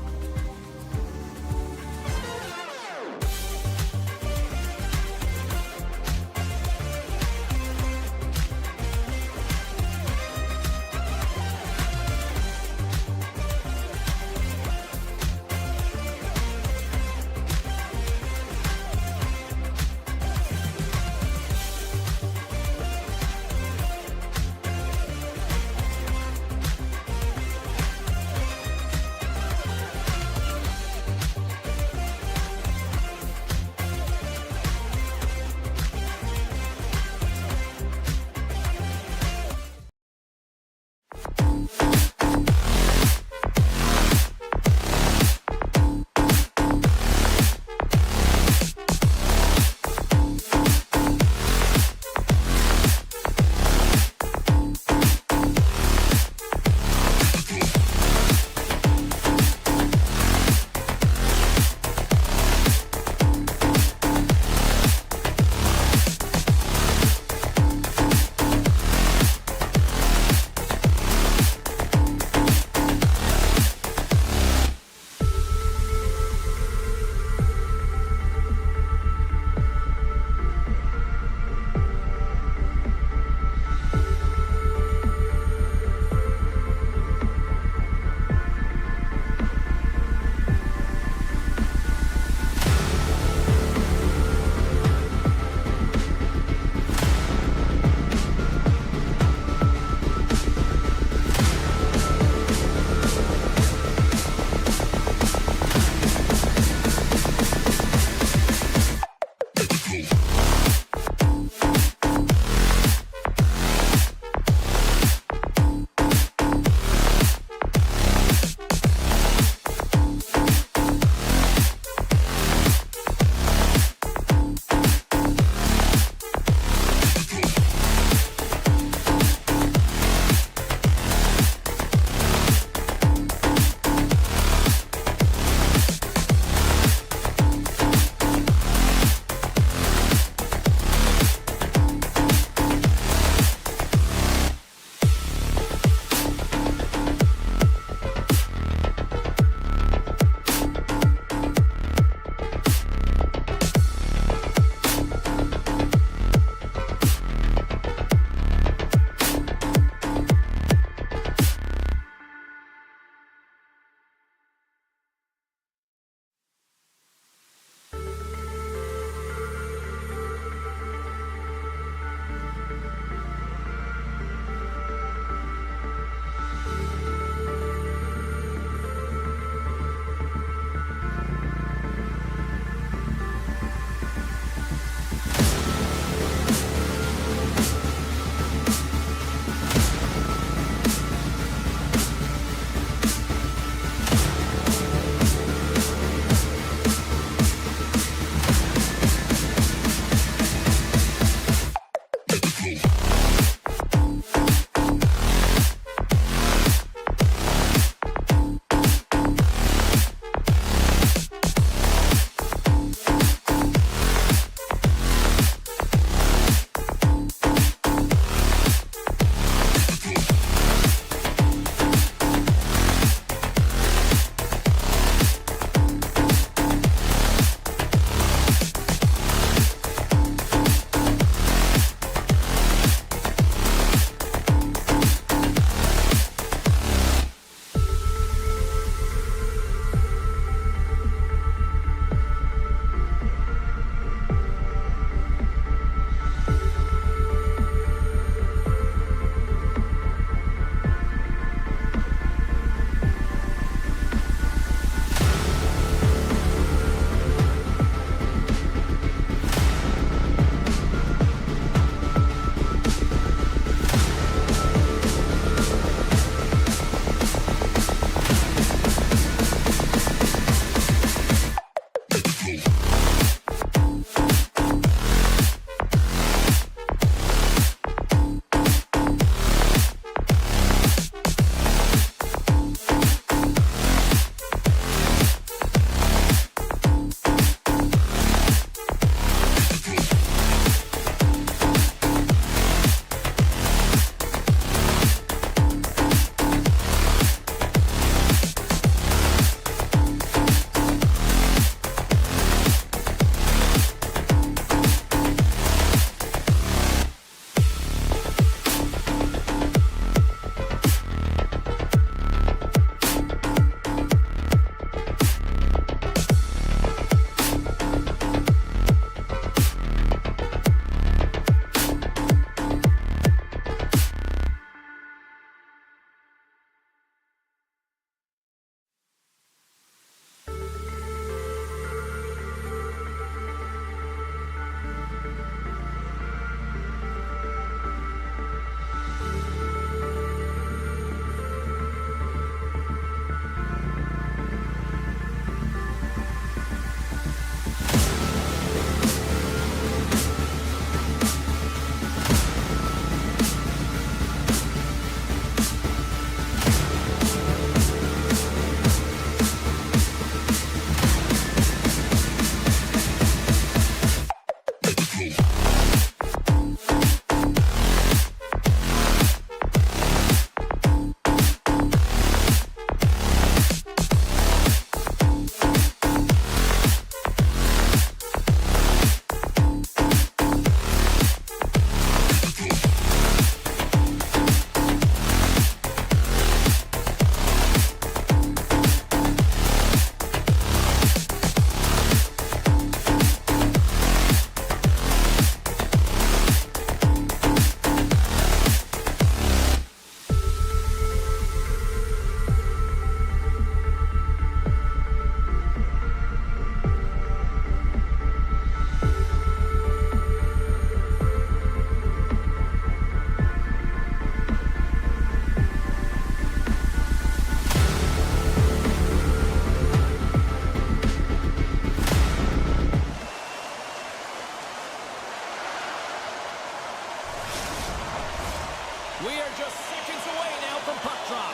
Speaker 1: We are just seconds away now from puck drop.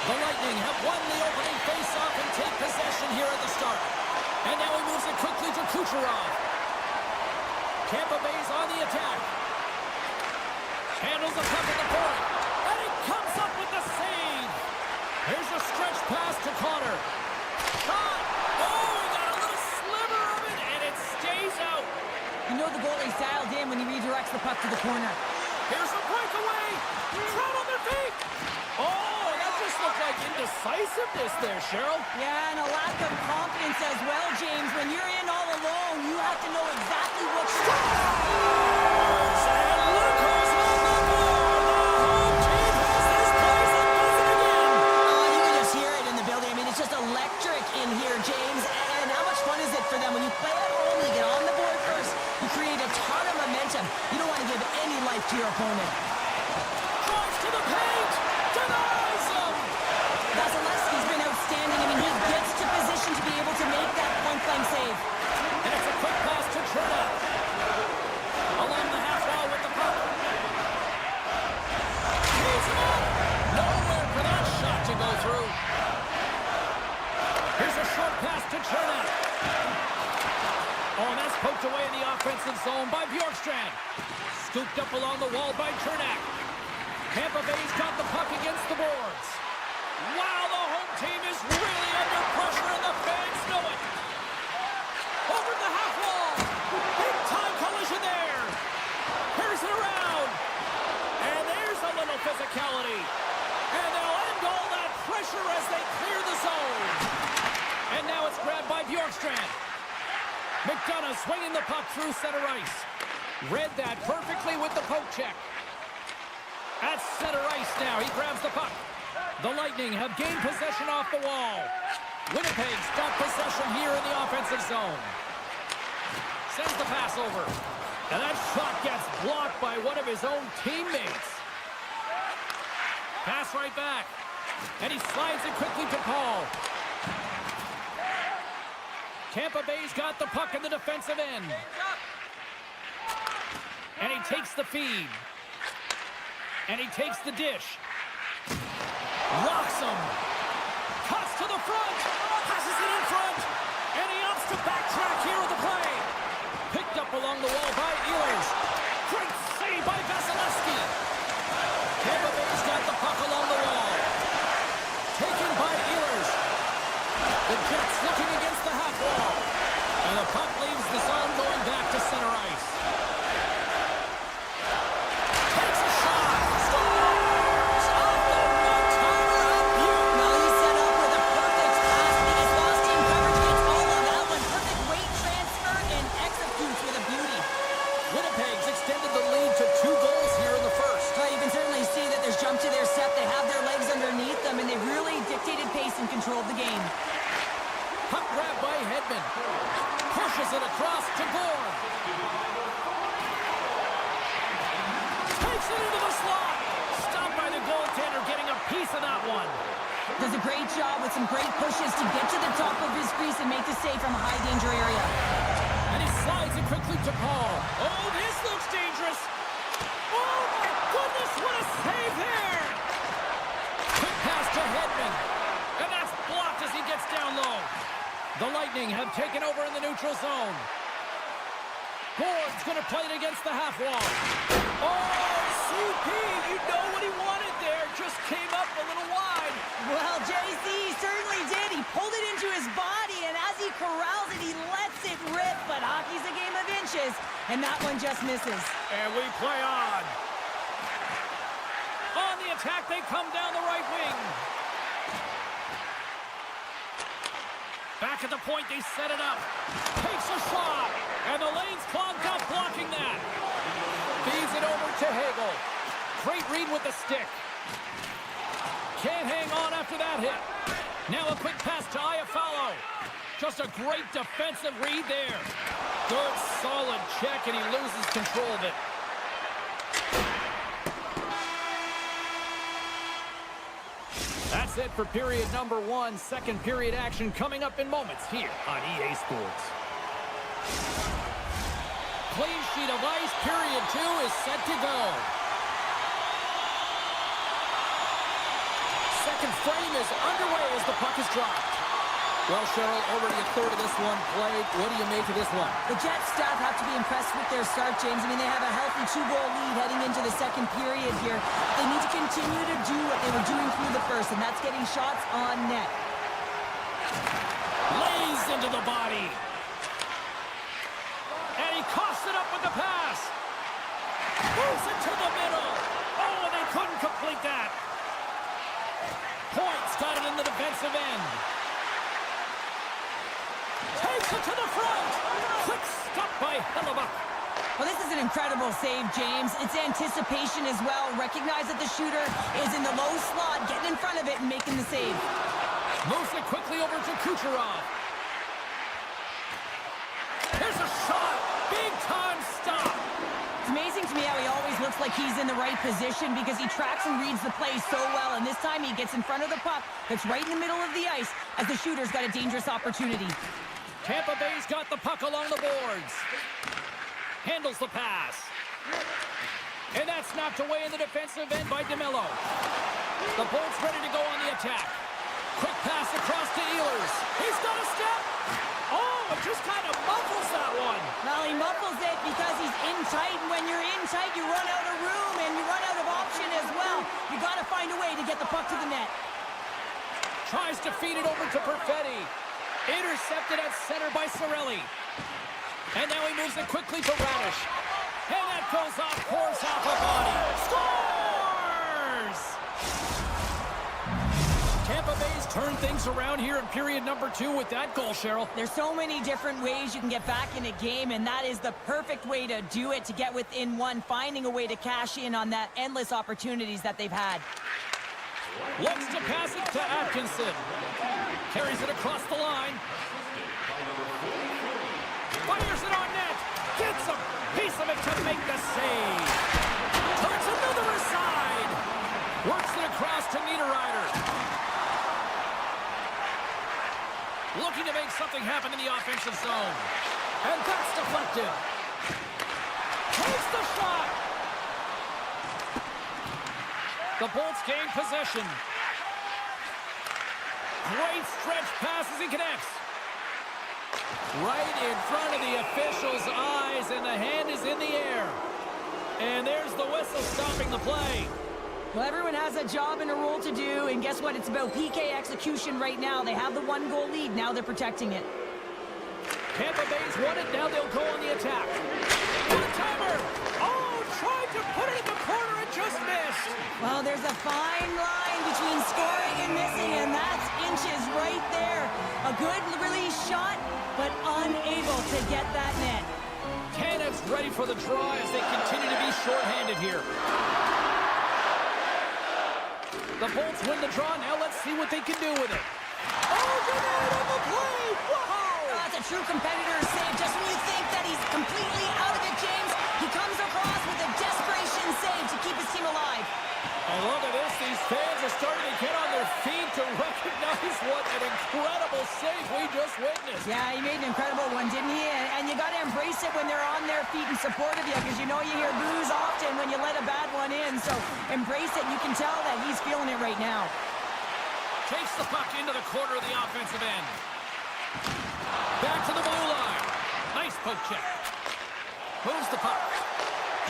Speaker 1: The Lightning have won the opening face-off and take possession here at the start. And now he moves it quickly to Kucherov. Tampa Bay's on the attack. Handles the puck at the point. And he comes up with the save. Here's a stretch pass to Connor. Shot! Oh, he got a little sliver of it, and it stays out.
Speaker 2: You know the goalie's dialed in when he redirects the puck to the corner.
Speaker 1: Here's a breakaway. Crowd on their feet. Oh, that just looked like indecisiveness there, Cheryl.
Speaker 2: Yeah, and a lack of confidence as well, James. When you're in all alone, you have to know exactly what to do.
Speaker 1: And Nuco's on the board. The home team has this place up buzzing again.
Speaker 2: You can just hear it in the building. I mean, it's just electric in here, James. And how much fun is it for them when you play at home, you get on the board first, you create a ton of momentum. You don't want to give any life to your opponent.
Speaker 1: Drives to the paint. Denies him.
Speaker 2: Vasilevsky's been outstanding. I mean, he gets to position to be able to make that point-blank save.
Speaker 1: And it's a quick pass to Chernak. Along the half wall with the puck. He's up. Nowhere for that shot to go through. Here's a short pass to Chernak. Oh, and that's poked away in the offensive zone by Bjorkstrand. Scooped up along the wall by Chernak. Tampa Bay's got the puck against the boards. Wow, the home team is really under pressure, and the fans know it. Over the half wall. Big time collision there. Here's it around. And there's a little physicality. And they'll end all that pressure as they clear the zone. And now it's grabbed by Bjorkstrand. McDonough swinging the puck through center ice. Read that perfectly with the poke check. At center ice now, he grabs the puck. The Lightning have gained possession off the wall. Winnipeg's got possession here in the offensive zone. Sends the pass over. And that shot gets blocked by one of his own teammates. Pass right back. And he slides it quickly to Paul. Tampa Bay's got the puck in the defensive end. And he takes the feed. And he takes the dish. Rocks him. Cuts to the front. Passes it in front. And he opts to backtrack here with the play. Picked up along the wall by Ehlers. Great save by Vasilevsky. Tampa Bay's got the puck along the wall. Taken by Ehlers. The Jets looking against the half wall. And the puck leaves the zone going back to center ice. Takes a shot. Scores! Off the one-timer up here.
Speaker 2: Well, he's set up with a perfect pass. He gets lost in coverage, gets all of that one. Perfect weight transfer and executes with a beauty.
Speaker 1: Winnipeg's extended the lead to 2 goals here in the first.
Speaker 2: Well, you can certainly see that there's jump to their set. They have their legs underneath them, and they've really dictated pace and controlled the game.
Speaker 1: Puck grab by Hedman. Pushes it across to Gore. Takes it into the slot. Stopped by the goaltender, getting a piece of that one.
Speaker 2: Does a great job with some great pushes to get to the top of his crease and make the save from a high-danger area.
Speaker 1: And he slides it quickly to Paul. Oh, this looks dangerous. Oh, my goodness, what a save there. Quick pass to Hedman. And that's blocked as he gets down low. The Lightning have taken over in the neutral zone. Gord's going to play it against the half wall. Oh, CP, you know what he wanted there. Just came up a little wide.
Speaker 2: Well, JC certainly did. He pulled it into his body, and as he corrals it, he lets it rip. But hockey's a game of inches, and that one just misses.
Speaker 1: And we play on. On the attack, they come down the right wing. Back at the point, they set it up. Takes a shot. And the lane's clogged up, blocking that. Feeds it over to Hagel. Great read with the stick. Can't hang on after that hit. Now a quick pass to Iafallo. Just a great defensive read there. Good, solid check, and he loses control of it. That's it for period number 1. Second period action coming up in moments here on EA Sports. clean sheet of ice. Period 2 is set to go. Second frame is underway as the puck is dropped. Well, Cheryl, already a third of this one played. What do you make of this one?
Speaker 2: The Jets staff have to be impressed with their start, James. I mean, they have a healthy 2-goal lead heading into the second period here. They need to continue to do what they were doing through the first, and that's getting shots on net.
Speaker 1: Lays into the body. And he coughs it up with the pass. Moves it to the middle. Oh, and they couldn't complete that. Points got it in the defensive end. Takes it to the front. Quick stop by Hellebuck.
Speaker 2: Well, this is an incredible save, James. It's anticipation as well. Recognize that the shooter is in the low slot, getting in front of it and making the save.
Speaker 1: Moves it quickly over to Kucherov. Here's a shot. Big time stop.
Speaker 2: It's amazing to me how he always looks like he's in the right position because he tracks and reads the play so well. And this time he gets in front of the puck that's right in the middle of the ice as the shooter's got a dangerous opportunity.
Speaker 1: Tampa Bay's got the puck along the boards. Handles the pass. And that's knocked away in the defensive end by DeMello. The Bolts ready to go on the attack. Quick pass across to Ehlers. He's got a step. Oh, it just kind of muffles that one.
Speaker 2: Well, he muffles it because he's in tight, and when you're in tight, you run out of room, and you run out of option as well. You got to find a way to get the puck to the net.
Speaker 1: Tries to feed it over to Perfetti. Intercepted at center by Cirelli. And now he moves it quickly to Radish. And that goes off course off a body. Scores! Tampa Bay's turned things around here in period number 2 with that goal, Cheryl.
Speaker 2: There's so many different ways you can get back in a game, and that is the perfect way to do it, to get within one, finding a way to cash in on that endless opportunities that they've had.
Speaker 1: Looks to pass it to Atkinson. Carries it across the line. Fires it on net. Gets a piece of it to make the save. Turns another aside. Works it across to Niederreiter. Looking to make something happen in the offensive zone. And that's deflected. Takes the shot. The Bolts gain possession. Great stretch pass as he connects. Right in front of the official's eyes, and the hand is in the air. And there's the whistle stopping the play.
Speaker 2: Well, everyone has a job and a role to do, and guess what? It's about PK execution right now. They have the 1-goal lead. Now they're protecting it.
Speaker 1: Tampa Bay's won it. Now they'll go on the attack. One-timer! Oh, tried to put it in the corner and just missed.
Speaker 2: Well, there's a fine line between scoring and missing, and that's inches right there. A good release shot, but unable to get that net.
Speaker 1: Canada's ready for the draw as they continue to be shorthanded here. The Bolts win the draw. Now let's see what they can do with it. Oh, Grenade on the play! Wow!
Speaker 2: That's a true competitor's save. Just when you think that he's completely out of it, James, he comes across with a desperation save to keep his team alive.
Speaker 1: And look at this. These fans are starting to get on their feet to recognize what an incredible save we just witnessed.
Speaker 2: Yeah, he made an incredible one, didn't he? And you got to embrace it when they're on their feet in support of you, because you know you hear boos often when you let a bad one in. So embrace it. You can tell that he's feeling it right now.
Speaker 1: Takes the puck into the corner of the offensive end. Back to the blue line. Nice poke check. Moves the puck.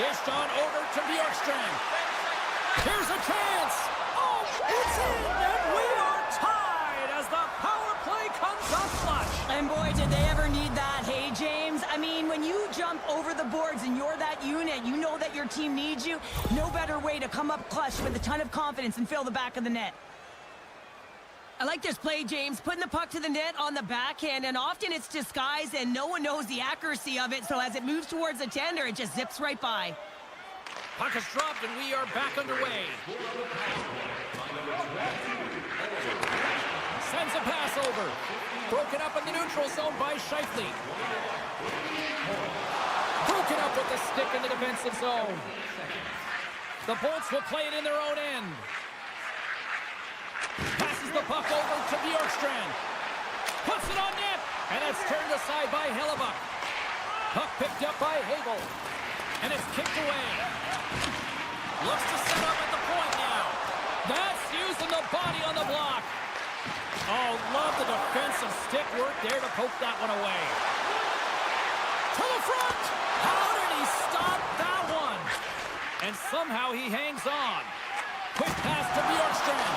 Speaker 1: Dished on over to Bjorkstrand. Here's a chance. Oh, it's in, and we are tied as the power play comes up clutch.
Speaker 2: And boy, did they ever need that. Hey, James, I mean, when you jump over the boards and you're that unit, you know that your team needs you. No better way to come up clutch with a ton of confidence and fill the back of the net. I like this play, James, putting the puck to the net on the backhand, and often it's disguised and no one knows the accuracy of it, so as it moves towards the tender, it just zips right by.
Speaker 1: Puck is dropped, and we are back underway. Sends a pass over. Broken up in the neutral zone by Scheifele. Broken up with the stick in the defensive zone. The Bolts will play it in their own end. Passes the puck over to Bjorkstrand. Puts it on net, and it's turned aside by Hellebuck. Puck picked up by Hagel. And it's kicked away. Looks to set up at the point now. That's using the body on the block. Oh, love the defensive stick work there to poke that one away. To the front. How did he stop that one? And somehow he hangs on. Quick pass to Bjorkstrand.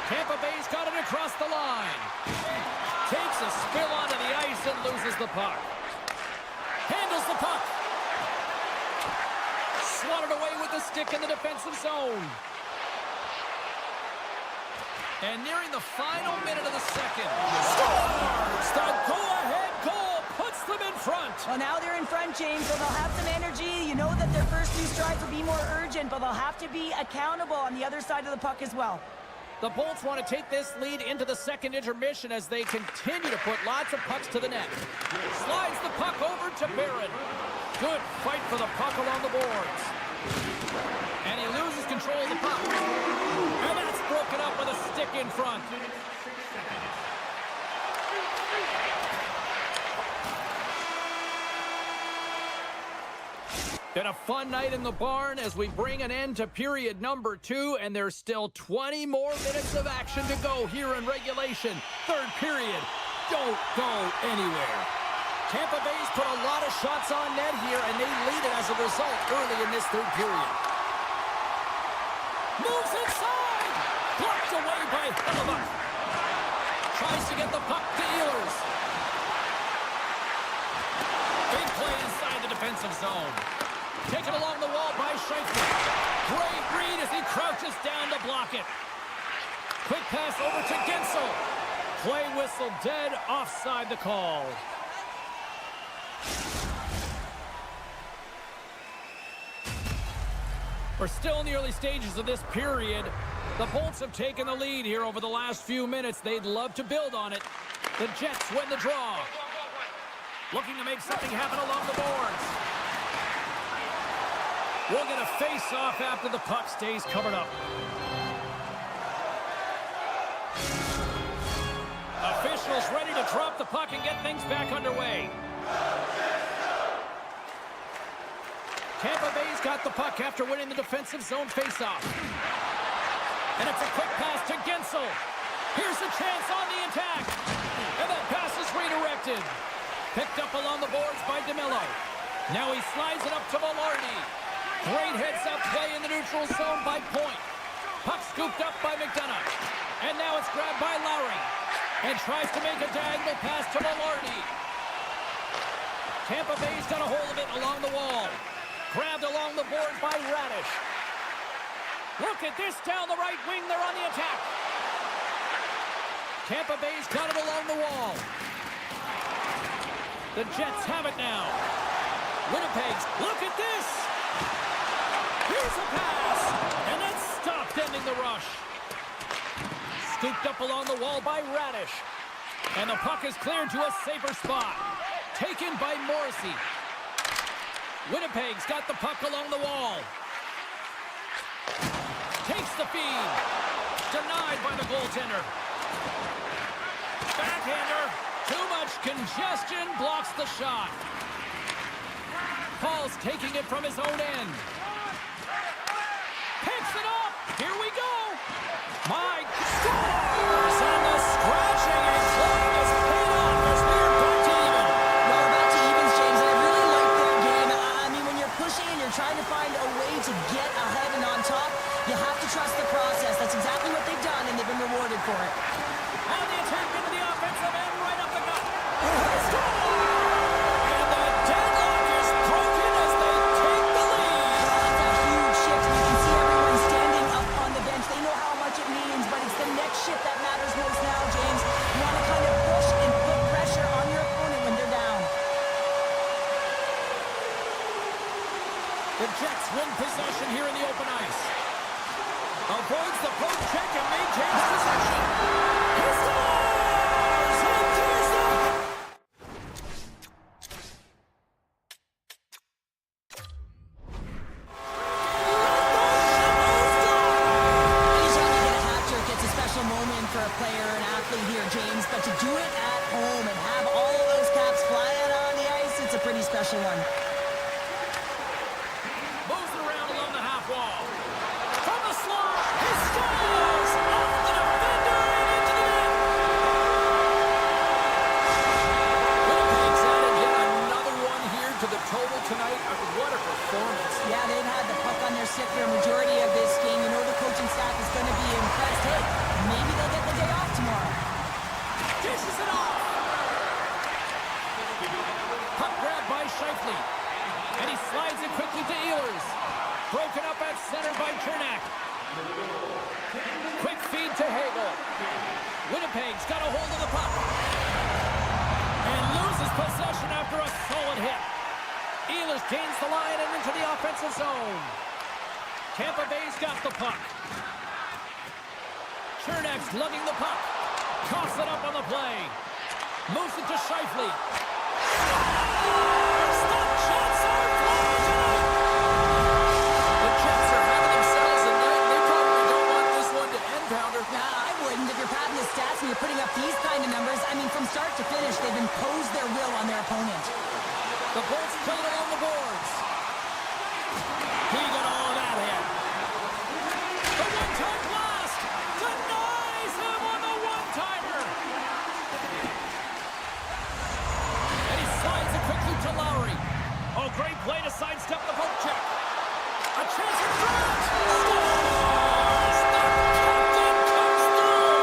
Speaker 1: Tampa Bay's got it across the line. Takes a spill onto the ice and loses the puck. Handles the puck. Swatted away with the stick in the defensive zone. And nearing the final minute of the second. Scores! The go-ahead goal puts them in front.
Speaker 2: Well, now they're in front, James, so they'll have some energy. You know that their first few strides will be more urgent, but they'll have to be accountable on the other side of the puck as well.
Speaker 1: The Bolts want to take this lead into the second intermission as they continue to put lots of pucks to the net. Slides the puck over to Barron. Good fight for the puck along the boards. And he loses control of the puck. And that's broken up with a stick in front. Been a fun night in the barn as we bring an end to period number 2, and there's still 20 more minutes of action to go here in regulation. Third period. Don't go anywhere. Tampa Bay's put a lot of shots on net here, and they lead it as a result early in this third period. Moves inside! Blocked away by Hellebuck. Tries to get the puck to Ehlers. Big play inside the defensive zone. Taken along the wall by Scheifele. Great read as he crouches down to block it. Quick pass over to Gensel. Play whistle dead, offside the call. We're still in the early stages of this period. The Bolts have taken the lead here over the last few minutes. They'd love to build on it. The Jets win the draw. Looking to make something happen along the boards. We'll get a face-off after the puck stays covered up. Officials ready to drop the puck and get things back underway. Tampa Bay's got the puck after winning the defensive zone face-off. And it's a quick pass to Gensel. Here's a chance on the attack. And that pass is redirected. Picked up along the boards by DeMello. Now he slides it up to Velarde. Great heads-up play in the neutral zone by Point. Puck scooped up by McDonough. And now it's grabbed by Lowry. And tries to make a diagonal pass to Velarde. Tampa Bay's got a hold of it along the wall. Grabbed along the board by Radish. Look at this down the right wing. They're on the attack. Tampa Bay's got it along the wall. The Jets have it now. Winnipeg's, look at this. Here's a pass. And that's stopped, ending the rush. Scooped up along the wall by Radish. And the puck is cleared to a safer spot. Taken by Morrissey. Winnipeg's got the puck along the wall. Takes the feed. Denied by the goaltender. Backhander. Too much congestion. Blocks the shot. Paul's taking it from his own end. Picks it up. Here we go. My scores! And the scratching and clawing is paid off as we are back to even.
Speaker 2: Well, back to evens, James, and I really like their game. I mean, when you're pushing and you're trying to find a way to get ahead and on top, you have to trust the process. That's exactly what they've done, and they've been rewarded for it.
Speaker 1: On the attack into the offensive end, right up the gut. And the deadlock is broken as they take the lead.
Speaker 2: That's a huge shift. You can see everyone standing up on the bench. They know how much it means, but it's the next shift that matters most now, James. You want to kind of push and put pressure on your opponent when they're down.
Speaker 1: The Jets win possession here in the open ice. Avoids the poke check and maintains possession. He scores! He tears them!
Speaker 2: Anytime you get a hat trick, it's a special moment for a player or an athlete here, James. But to do it at home and have all of those caps fly out on the ice,
Speaker 1: Slides it quickly to Ehlers. Broken up at center by Chernak. Quick feed to Hagel. Winnipeg's got a hold of the puck. And loses possession after a solid hit. Ehlers gains the line and into the offensive zone. Tampa Bay's got the puck. Chernak's lugging the puck. Toss it up on the play. Moves it to Scheifele. Stop shots are flying tonight. The Jets are having themselves a night. They probably don't want this one to end, Pounder.
Speaker 2: Nah, I wouldn't. If you're padding the stats and you're putting up these kind of numbers, I mean, from start to finish, they've imposed their will on their opponent.
Speaker 1: The Bolts played it on the boards. He got all of that hit. The one-time blast denies him on the one-timer. And he slides it quickly to Lowry. Oh, great play to sidestep the poke check. A chance in front. Scores! The captain comes through.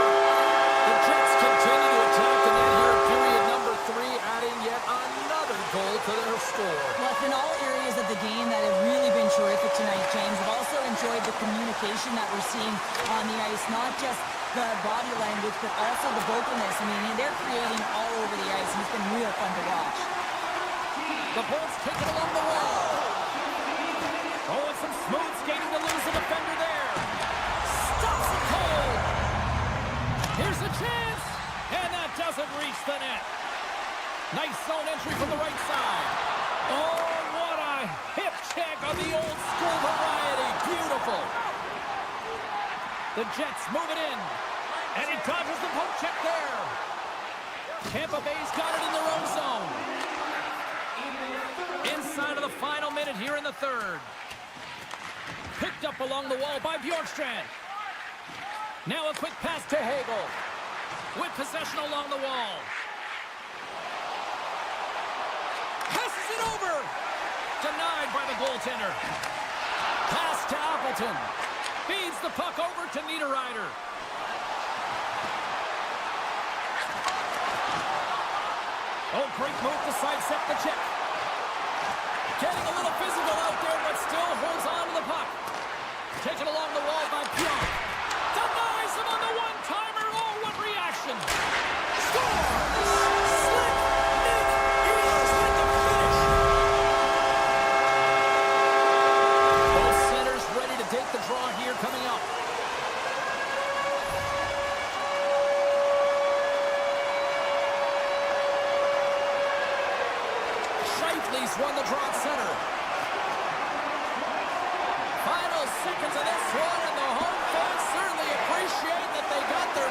Speaker 1: The Jets continue to attack the net here in period number 3, adding yet another goal to their score.
Speaker 2: Well, it's been all areas of the game that have really been terrific tonight, James. I've also enjoyed the communication that we're seeing on the ice, not just the body language, but also the vocalness. I mean, they're creating all over the ice, and it's been real fun to watch.
Speaker 1: The Bolts take it along the wall. Oh, and some smooth skating to lose the defender there. Stops it cold. Here's a chance, and that doesn't reach the net. Nice zone entry from the right side. Oh, what a hip check on the old school variety. Beautiful. The Jets move it in, and he dodges the poke check there. Tampa Bay's got it in their own zone. Inside of the final minute here in the third. Picked up along the wall by Bjorkstrand. Now a quick pass to Hagel. With possession along the wall. Passes it over. Denied by the goaltender. Pass to Appleton. Feeds the puck over to Niederreiter. Oh, great move to sidestep the check. Getting a little physical out there, but still holds on to the puck. Taken along the wall by Pionk. Denies him on the one-timer. Oh, what reaction. Scores! Slick Nick Ehlers with the finish. Both centers ready to take the draw here coming up. Scheifele's won the draw at center. Final seconds of this one, and the home fans certainly appreciate that they got their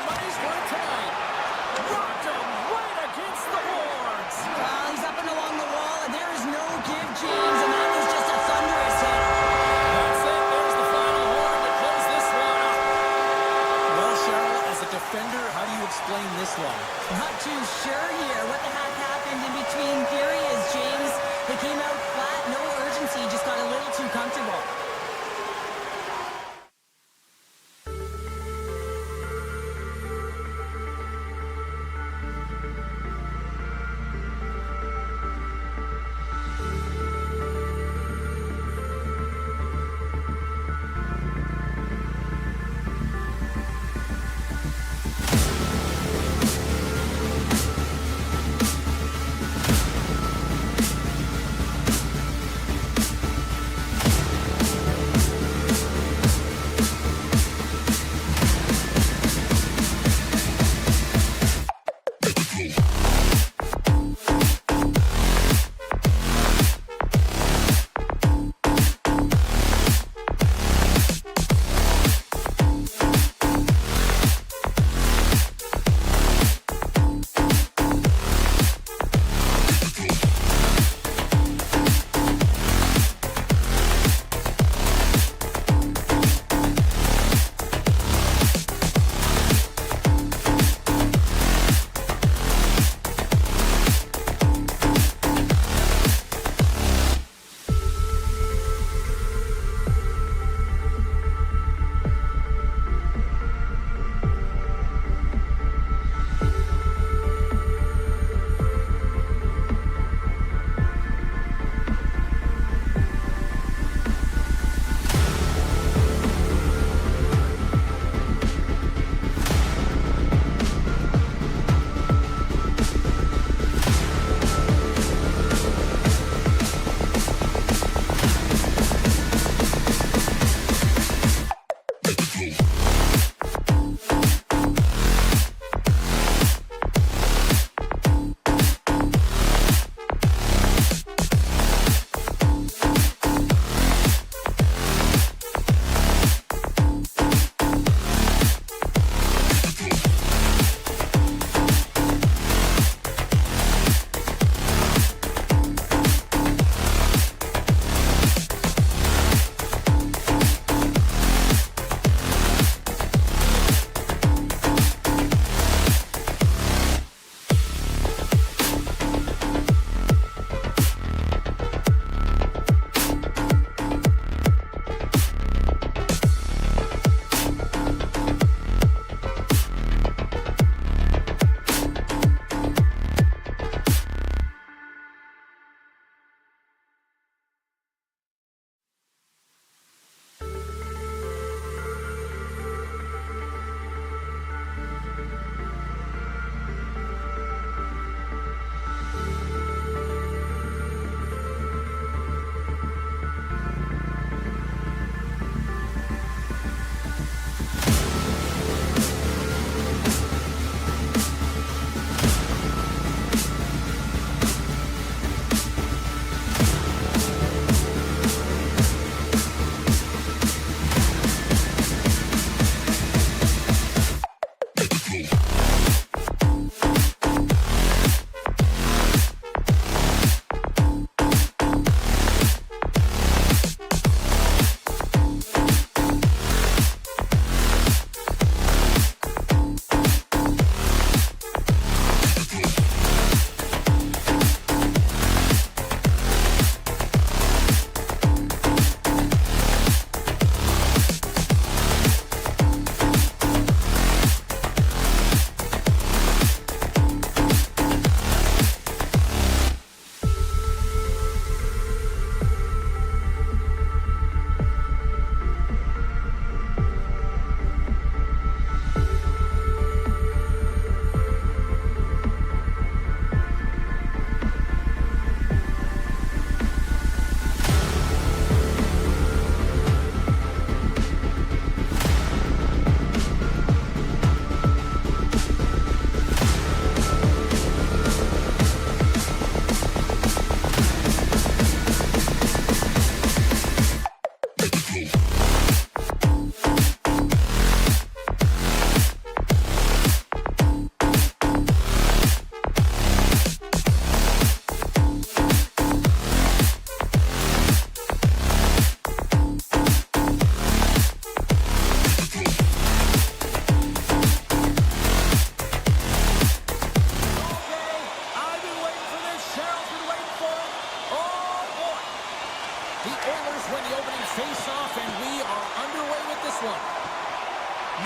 Speaker 1: The Oilers win the opening face-off, and we are underway with this one.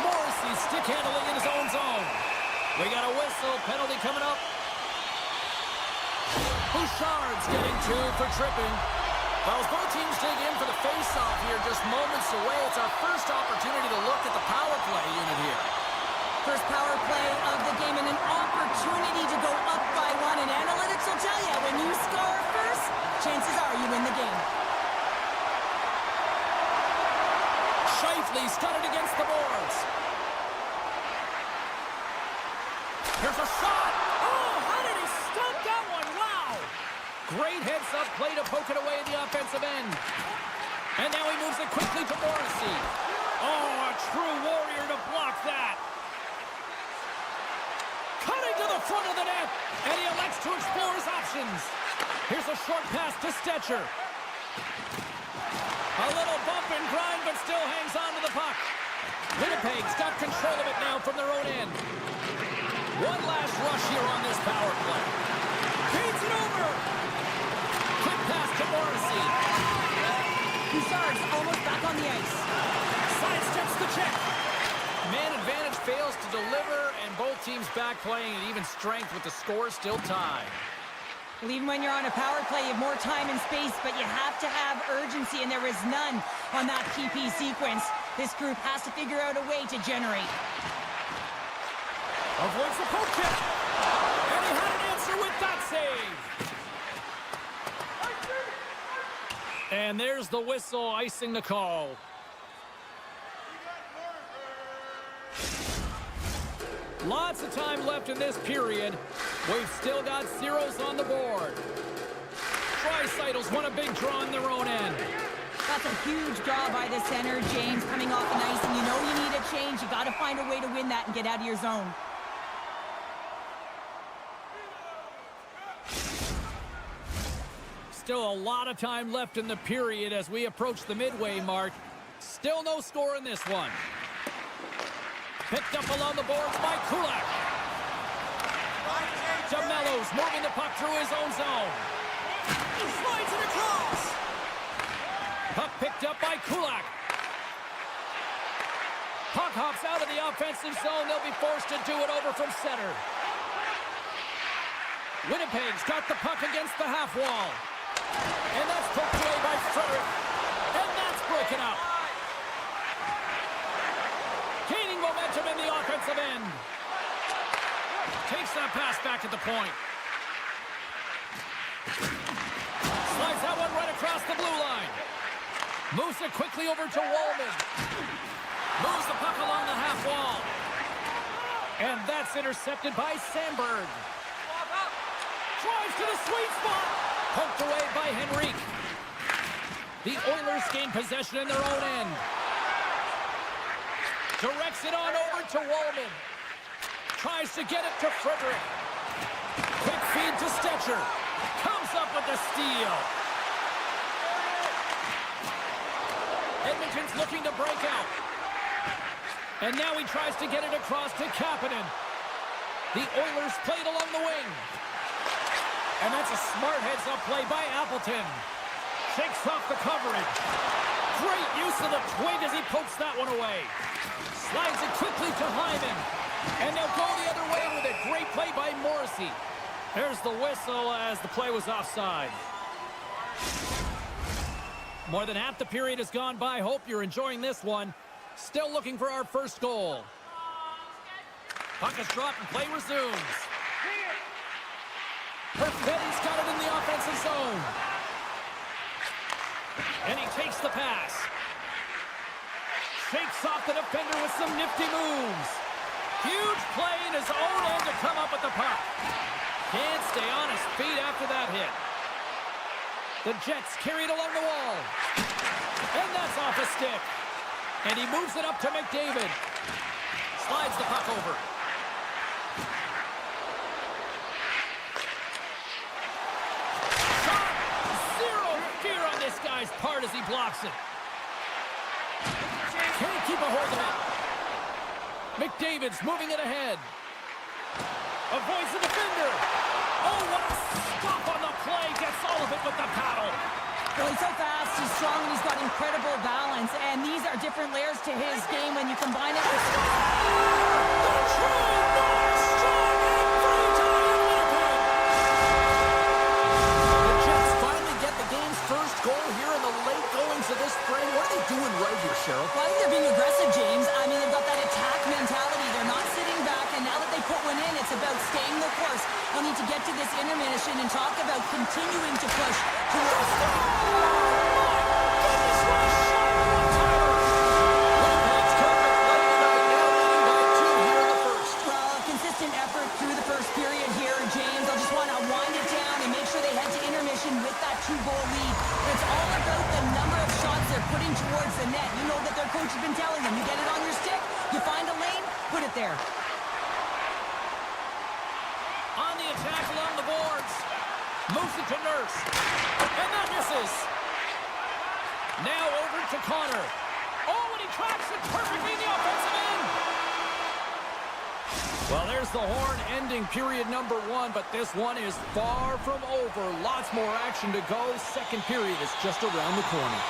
Speaker 1: Morrissey stick handling in his own zone. We got a whistle, penalty coming up. Bouchard's getting 2 for tripping. Well, as both teams dig in for the face-off here, just moments away, it's our first opportunity to look at the power play unit here.
Speaker 2: First power play of the game and an opportunity to go up by 1. And analytics will tell you, when you score first, chances are you win the game.
Speaker 1: Scheifele's got it against the boards. Here's a shot. Oh, how did he stump that one? Wow. Great heads-up play to poke it away at the offensive end. And now he moves it quickly to Morrissey. Oh, a true warrior to block that. Cutting to the front of the net. And he elects to explore his options. Here's a short pass to Stetcher. A little bump and grind, but still hangs on to the puck. Winnipeg's got control of it now from their own end. One last rush here on this power play. Feeds it over. Quick pass to Morrissey.
Speaker 2: Bouchard's almost back on the ice.
Speaker 1: Sidesteps the check. Man advantage fails to deliver, and both teams back playing at even strength with the score still tied.
Speaker 2: Well, even when you're on a power play, you have more time and space, but you have to have urgency, and there is none on that PP sequence. This group has to figure out a way to generate.
Speaker 1: Avoids the poke check. And he had an answer with that save. And there's the whistle icing the call. Lots of time left in this period. We've still got zeros on the board. Tricytles won a big draw in their own end.
Speaker 2: That's a huge draw by the center, James, coming off the ice, and you know you need a change. You got to find a way to win that and get out of your zone.
Speaker 1: Still a lot of time left in the period as we approach the midway mark. Still no score in this one. Picked up along the boards by Kulak. DeMello's moving the puck through his own zone. Slides it across. Puck picked up by Kulak. Puck hops out of the offensive zone. They'll be forced to do it over from center. Winnipeg's got the puck against the half wall. And that's poked away by Frederick. And that's broken up. Gaining momentum in the offensive end. Takes that pass back at the point. Slides that one right across the blue line. Moves it quickly over to Wallman. Moves the puck along the half wall. And that's intercepted by Sandberg. Drives to the sweet spot. Poked away by Henrique. The Oilers gain possession in their own end. Directs it on over to Wallman. Tries to get it to Frederick. Quick feed to Stetcher. Comes up with the steal. Edmonton's looking to break out. And now he tries to get it across to Kapanen. The Oilers played along the wing. And that's a smart heads-up play by Appleton. Shakes off the coverage. Great use of the twig as he pokes that one away. Slides it quickly to Hyman. And they'll go the other way with it. Great play by Morrissey. There's the whistle as the play was offside. More than half the period has gone by. Hope you're enjoying this one. Still looking for our first goal. Puck is dropped and play resumes. Perfetti's got it in the offensive zone. And he takes the pass. Shakes off the defender with some nifty moves. Huge play in his own end to come up with the puck. Can't stay on his feet after that hit. The Jets carry it along the wall. And that's off a stick. And he moves it up to McDavid. Slides the puck over. Shot! Zero fear on this guy's part as he blocks it. Can't keep a hold of it. McDavid's moving it ahead. Avoids the defender. Oh, what a stop on the play. Gets all of it with the paddle.
Speaker 2: Well, he's so fast, he's strong, and he's got incredible balance. And these are different layers to his game when you combine it with...
Speaker 1: Of this frame. What are they doing right here, Cheryl?
Speaker 2: Well, I think they're being aggressive, James. I mean, they've got that attack mentality. They're not sitting back, and now that they put one in, it's about staying the course. They'll need to get to this intermission and talk about continuing to push towards... Well, a consistent effort through the first period here, James. They'll just want to wind it down and make sure they head to intermission with that 2-goal lead. It's all about the number of shots they're putting towards the net. You know that their coach has been telling them, you get it on your stick, you find a lane, put it there.
Speaker 1: On the attack along the boards. Moves it to Nurse. And that misses. Now over to Connor. Oh, and he tracks it perfectly in the offensive end. Well, there's the horn ending period number 1, but this one is far from over. Lots more action to go. Second period is just around the corner.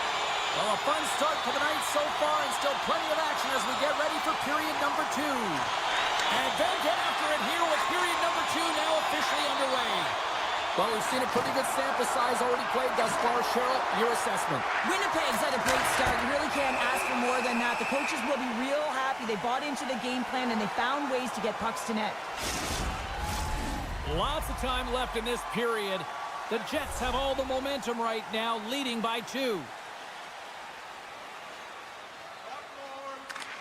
Speaker 1: Well, a fun start to the night so far, and still plenty of action as we get ready for period number 2. And then get after it here with period number 2 now officially underway. Well, we've seen a pretty good sample size already played thus far. Cheryl, your assessment.
Speaker 2: Winnipeg's had a great start. You really can't ask for more than that. The coaches will be real happy. They bought into the game plan, and they found ways to get pucks to net.
Speaker 1: Lots of time left in this period. The Jets have all the momentum right now, leading by 2.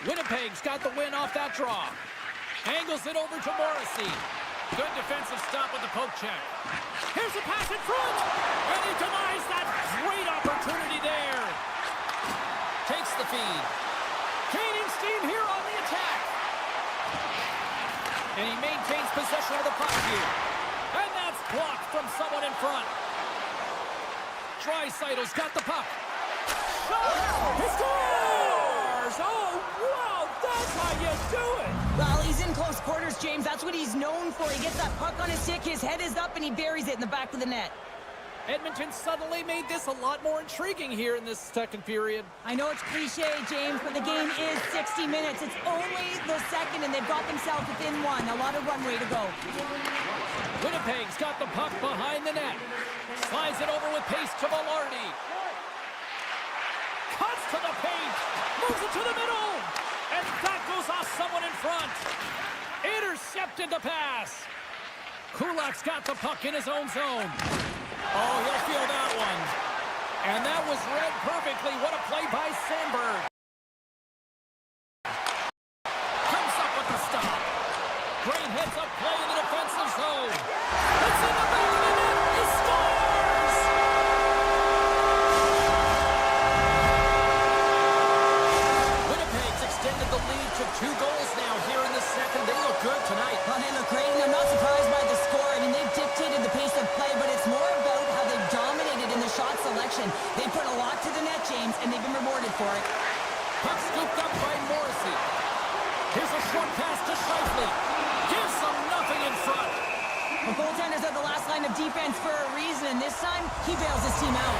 Speaker 1: Winnipeg's got the win off that draw. Angles it over to Morrissey. Good defensive stop with the poke check. Here's a pass in front. And he denies that great opportunity there. Takes the feed. Gaining steam here on the attack. And he maintains possession of the puck here. And that's blocked from someone in front. Draisaitl's got the puck. Shot! He scores! Oh, wow! That's how you do it!
Speaker 2: Well, he's in close quarters, James. That's what he's known for. He gets that puck on his stick, his head is up, and he buries it in the back of the net.
Speaker 1: Edmonton suddenly made this a lot more intriguing here in this second period.
Speaker 2: I know it's cliche, James, but the game is 60 minutes. It's only the second, and they've got themselves within 1. A lot of runway to go.
Speaker 1: Winnipeg's got the puck behind the net. Slides it over with pace to Velarde. Cuts to the paint. Moves it to the middle. And that goes off someone in front. Intercepted the pass. Kulak's got the puck in his own zone. Oh, he'll feel that one. And that was read perfectly. What a play by Sandberg. Comes up with the stop. Great heads-up play in the defensive zone. It's in the back of the net. He scores! Winnipeg's extended the lead to 2 goals now here in the second. They look good tonight.
Speaker 2: Well, they look great, and I'm not surprised by the score. I mean, they've dictated the pace of play, but it's more about how they've dominated in the shot selection. They put a lot to the net, James, and they've been rewarded for it.
Speaker 1: Puck scooped up by Morrissey. Here's a short pass to Scheifele. Gives them nothing in front.
Speaker 2: The goaltender's at the last line of defense for a reason, and this time, he bails his team out.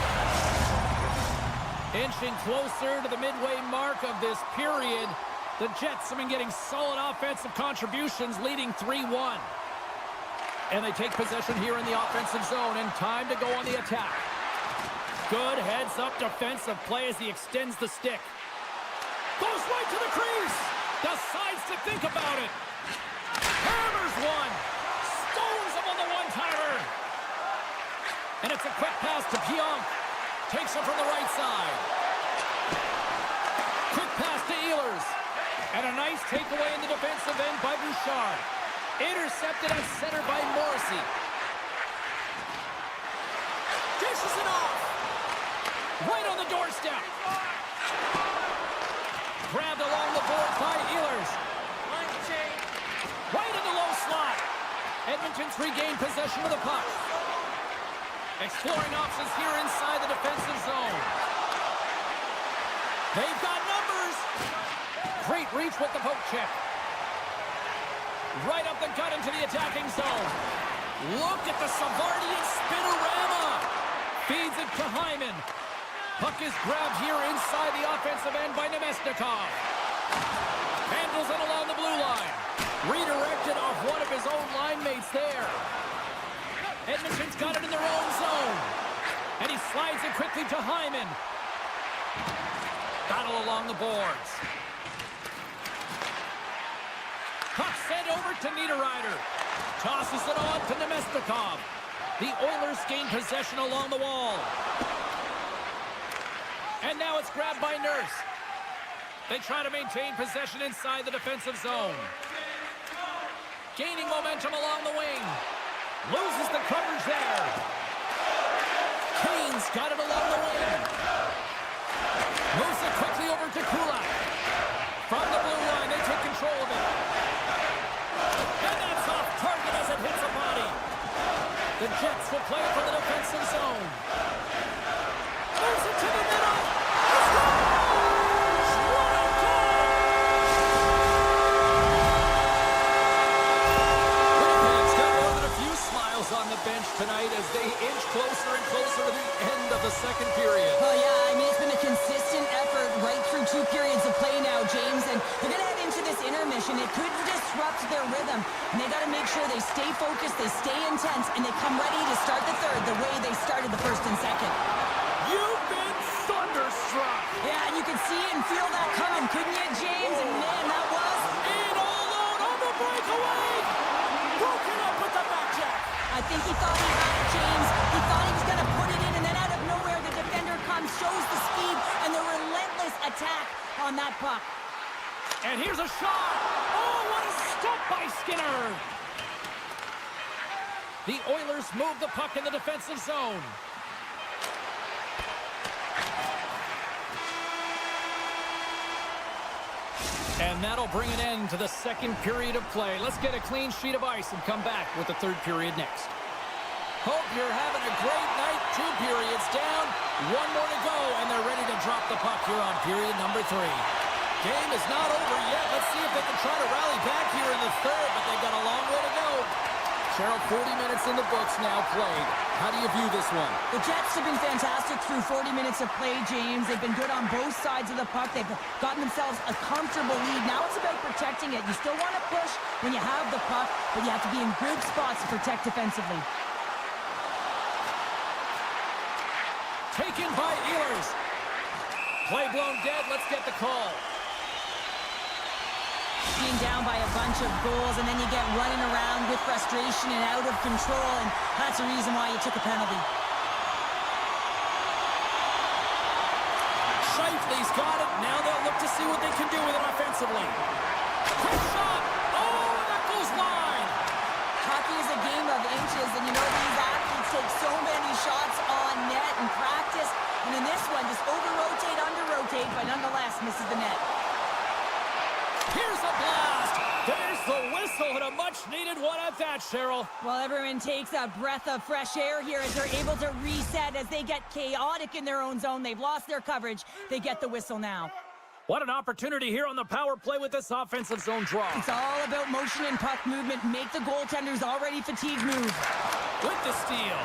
Speaker 1: Inching closer to the midway mark of this period. The Jets have been getting solid offensive contributions, leading 3-1. And they take possession here in the offensive zone, and time to go on the attack. Good heads-up defensive play as he extends the stick. Goes right to the crease. Decides to think about it. Hammers one. Stones him on the one-timer. And it's a quick pass to Pionk. Takes it from the right side. Quick pass to Ehlers. And a nice takeaway in the defensive end by Bouchard. Intercepted at center by Morrissey. Dishes it off. Right on the doorstep. Grabbed along the boards by Ehlers. Right in the low slot. Edmonton's regained possession of the puck. Exploring options here inside the defensive zone. They've got numbers. Great reach with the poke check. Right up the gut into the attacking zone. Look at the Savardian spinorama. Feeds it to Hyman. Puck is grabbed here inside the offensive end by Nemesnikov. Handles it along the blue line. Redirected off one of his own line mates there. Edmonton's got it in their own zone. And he slides it quickly to Hyman. Battle along the boards. Puck sent over to Niederreiter. Tosses it on to Nemesnikov. The Oilers gain possession along the wall. And now it's grabbed by Nurse. They try to maintain possession inside the defensive zone. Gaining momentum along the wing. Loses the coverage there. Kane's got it along the wing. Moves it quickly over to Kulak. From the blue line, they take control of it. And that's off target as it hits a body. The Jets will play it from the defensive zone. Moves it to the middle. He scores! What a goal! Winnipeg's got more than a few smiles on the bench tonight as they inch closer and closer to the end of the second period.
Speaker 2: Oh, yeah, I mean, it's been a consistent effort right through 2 periods of play now, James, and they're going to head into this intermission. It could disrupt their rhythm, and they got to make sure they stay focused, they stay intense, and they come ready to start the third the way they started the first and second.
Speaker 1: You've been thunderstruck.
Speaker 2: Yeah, and you could see and feel that coming, couldn't you, James? And man, that was...
Speaker 1: In all alone on the breakaway. Broken up with the back check.
Speaker 2: I think he thought he had it, James. He thought he was going to put it in, and then out of nowhere, the defender comes, shows the speed, and the relentless attack on that puck.
Speaker 1: And here's a shot. Oh, what a stop by Skinner. The Oilers move the puck in the defensive zone. And that'll bring an end to the second period of play. Let's get a clean sheet of ice and come back with the third period next. Hope you're having a great night. 2 periods down, 1 more to go, and they're ready to drop the puck here on period number 3. Game is not over yet. Let's see if they can try to rally back here in the third, but they've got a long way to go. Cheryl, 40 minutes in the books now played. How do you view this one?
Speaker 2: The Jets have been fantastic through 40 minutes of play, James. They've been good on both sides of the puck. They've gotten themselves a comfortable lead. Now it's about protecting it. You still want to push when you have the puck, but you have to be in good spots to protect defensively.
Speaker 1: Taken by Ehlers. Play blown dead. Let's get the call.
Speaker 2: Being down by a bunch of goals, and then you get running around with frustration and out of control, and that's the reason why you took a penalty.
Speaker 1: Scheifele's got it. Now they'll look to see what they can do with it offensively. Quick shot. Oh, and that goes wide.
Speaker 2: Hockey is a game of inches, and you know these athletes take so many shots on net in practice, and in this one, just over-rotate, under-rotate, but nonetheless misses the net.
Speaker 1: Here's a blast. There's the whistle, and a much-needed one at that, Cheryl.
Speaker 2: Well, everyone takes a breath of fresh air here as they're able to reset as they get chaotic in their own zone. They've lost their coverage. They get the whistle now.
Speaker 1: What an opportunity here on the power play with this offensive zone draw.
Speaker 2: It's all about motion and puck movement. Make the goaltenders already fatigued move.
Speaker 1: With the steal.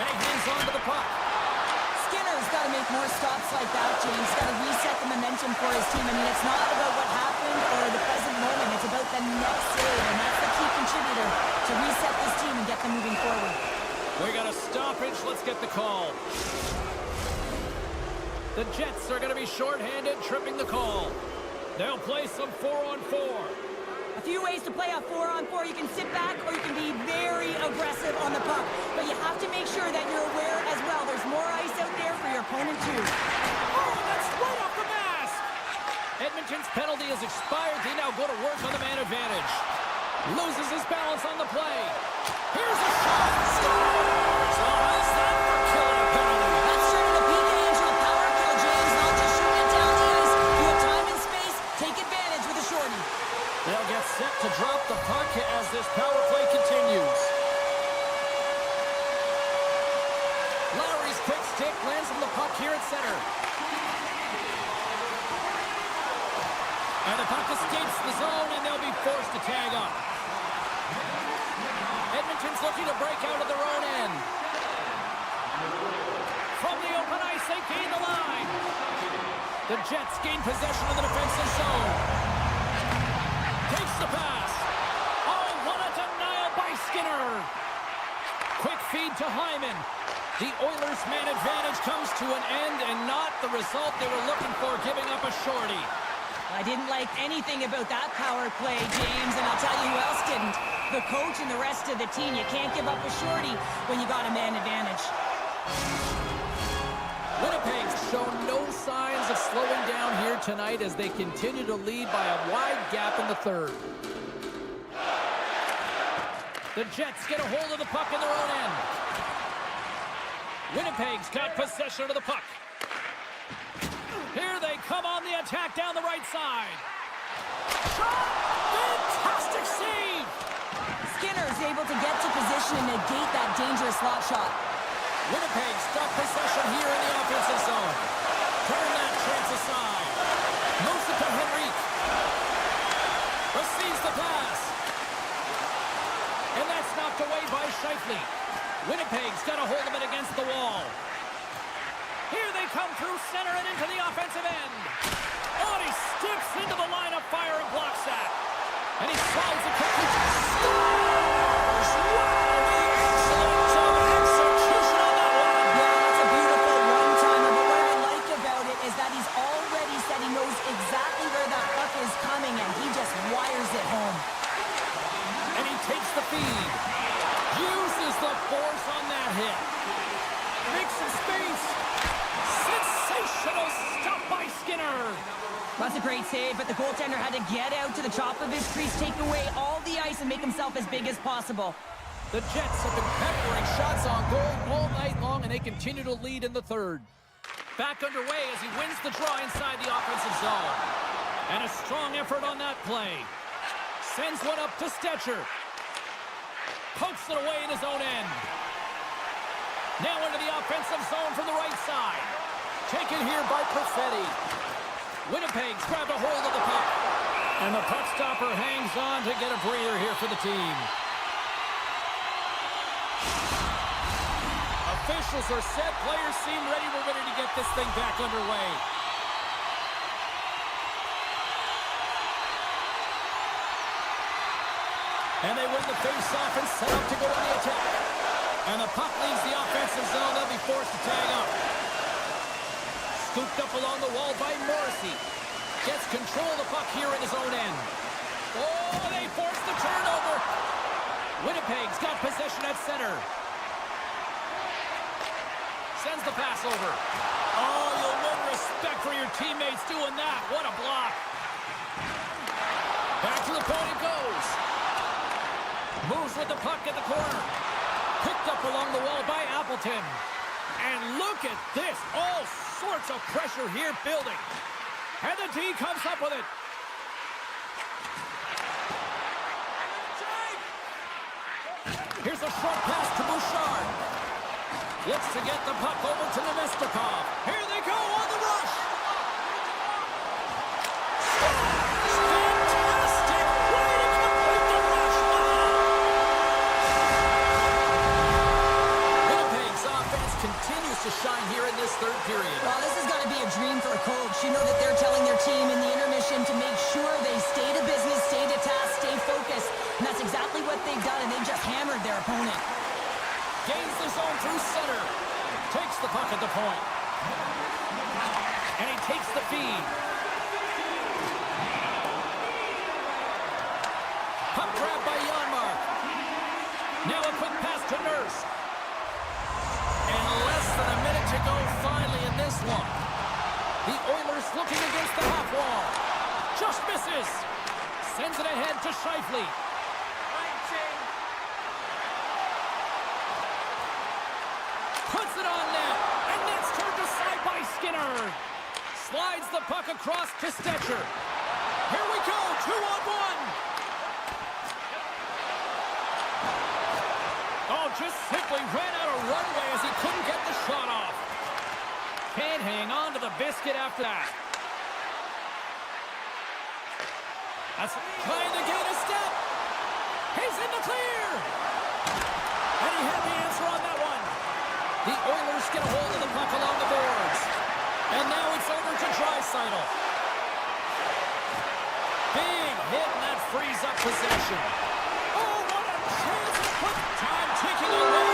Speaker 1: And he hangs on to the puck.
Speaker 2: Skinner's got to make more stops like that, James. Got to reset the momentum for his team. I mean, it's not about what happened or the present moment. It's about the next save, and that's the key contributor to reset this team and get them moving forward.
Speaker 1: We got a stoppage. Let's get the call. The Jets are going to be shorthanded, tripping the call. They'll play some 4-on-4.
Speaker 2: A few ways to play a 4-on-4. You can sit back or you can be very aggressive on the puck. But you have to make sure that you're aware as well. There's more ice out there for your opponent too.
Speaker 1: Oh, that's right off the mask! Edmonton's penalty has expired. They now go to work on the man advantage. Loses his balance on the play. Here's a shot. Scores! Oh, how's that for killing a penalty?
Speaker 2: That's turning the PK into a power kill, James. Not just shooting it down the ice. You have time and space. Take advantage with a shorty.
Speaker 1: They'll get set to drop the puck as this power play continues. Lowry's quick stick lands on the puck here at center. And the puck escapes the zone, and they'll be forced to tag up. Edmonton's looking to break out of their own end. on ice. They gain the line. The Jets gain possession of the defensive zone. Takes the pass. Oh, what a denial by Skinner. Quick feed to Hyman. The Oilers' man advantage comes to an end and not the result they were looking for, giving up a shorty.
Speaker 2: I didn't like anything about that power play, James, and I'll tell you who else didn't. The coach and the rest of the team. You can't give up a shorty when you got a man advantage.
Speaker 1: Winnipeg's shown no signs of slowing down here tonight as they continue to lead by a wide gap in the third. The Jets get a hold of the puck in their own end. Winnipeg's got possession of the puck. Here they come on the attack down the right side. Shot! Fantastic save!
Speaker 2: Skinner is able to get to position and negate that dangerous slot shot.
Speaker 1: Winnipeg's got possession here in the offensive zone. Turn that chance aside. Moves it to Henrique. Receives the pass. And that's knocked away by Scheifele. Winnipeg's got a hold of it against the wall. Here they come through center and into the offensive end. Oh, and he steps into the line of fire and blocks that. And he slides it quickly. Scores! Wow, the execution on that one.
Speaker 2: Yeah, that's a beautiful one-timer, but what I like about it is that he's already said he knows exactly where that puck is coming, and he just wires it home.
Speaker 1: And he takes the feed. Uses the force on that hit. Makes some space. Sensational stop by Skinner.
Speaker 2: That's a great save, but the goaltender had to get out to the top of his crease, take away all the ice, and make himself as big as possible.
Speaker 1: The Jets have been peppering shots on goal all night long, and they continue to lead in the third. Back underway as he wins the draw inside the offensive zone. And a strong effort on that play. Sends one up to Stetcher. Pokes it away in his own end. Now into the offensive zone from the right side. Taken here by Perfetti. Winnipeg's grabbed a hold of the puck. And the puck stopper hangs on to get a breather here for the team. Officials are set. Players seem ready. We're ready to get this thing back underway. And they win the face-off and set up to go on the attack. And the puck leaves the offensive zone. They'll be forced to tag up. Scooped up along the wall by Morrissey. Gets control of the puck here in his own end. Oh, they force the turnover. Winnipeg's got possession at center. Sends the pass over. Oh, you'll win respect for your teammates doing that. What a block. Back to the point it goes. Moves with the puck in the corner. Picked up along the wall by Appleton. And look at this. All sorts of pressure here building. And the D comes up with it. Here's a short pass to Bouchard. Looks to get the puck over to Nemestikov. Here they go on the rush. Fantastic way to complete the rush. Winnipeg's offense continues to shine here in this third period.
Speaker 2: Well, this is going to be a dream for a coach. You know that they're telling their team in the intermission to make sure they stay to business, stay to task, stay focused. And that's exactly what they've done, and they just hammered their opponent.
Speaker 1: Gains the zone through center. Takes the puck at the point. And he takes the feed. Puck grab by Janmark. Now a quick pass to Nurse. And less than a minute to go finally in this one. The Oilers looking against the half wall. Just misses. Sends it ahead to Scheifele. Puts it on net. And that's turned aside by Skinner. Slides the puck across to Stetcher. Here we go. 2-on-1. Oh, just simply ran out of runway as he couldn't get the shot off. Can't hang on to the biscuit after that. That's trying to gain a step. He's in the clear. And he had the answer on that one. The Oilers get a hold of the puck along the boards. And now it's over to Draisaitl. Big hit, and that frees up possession. Oh, what a chance to put time ticking away.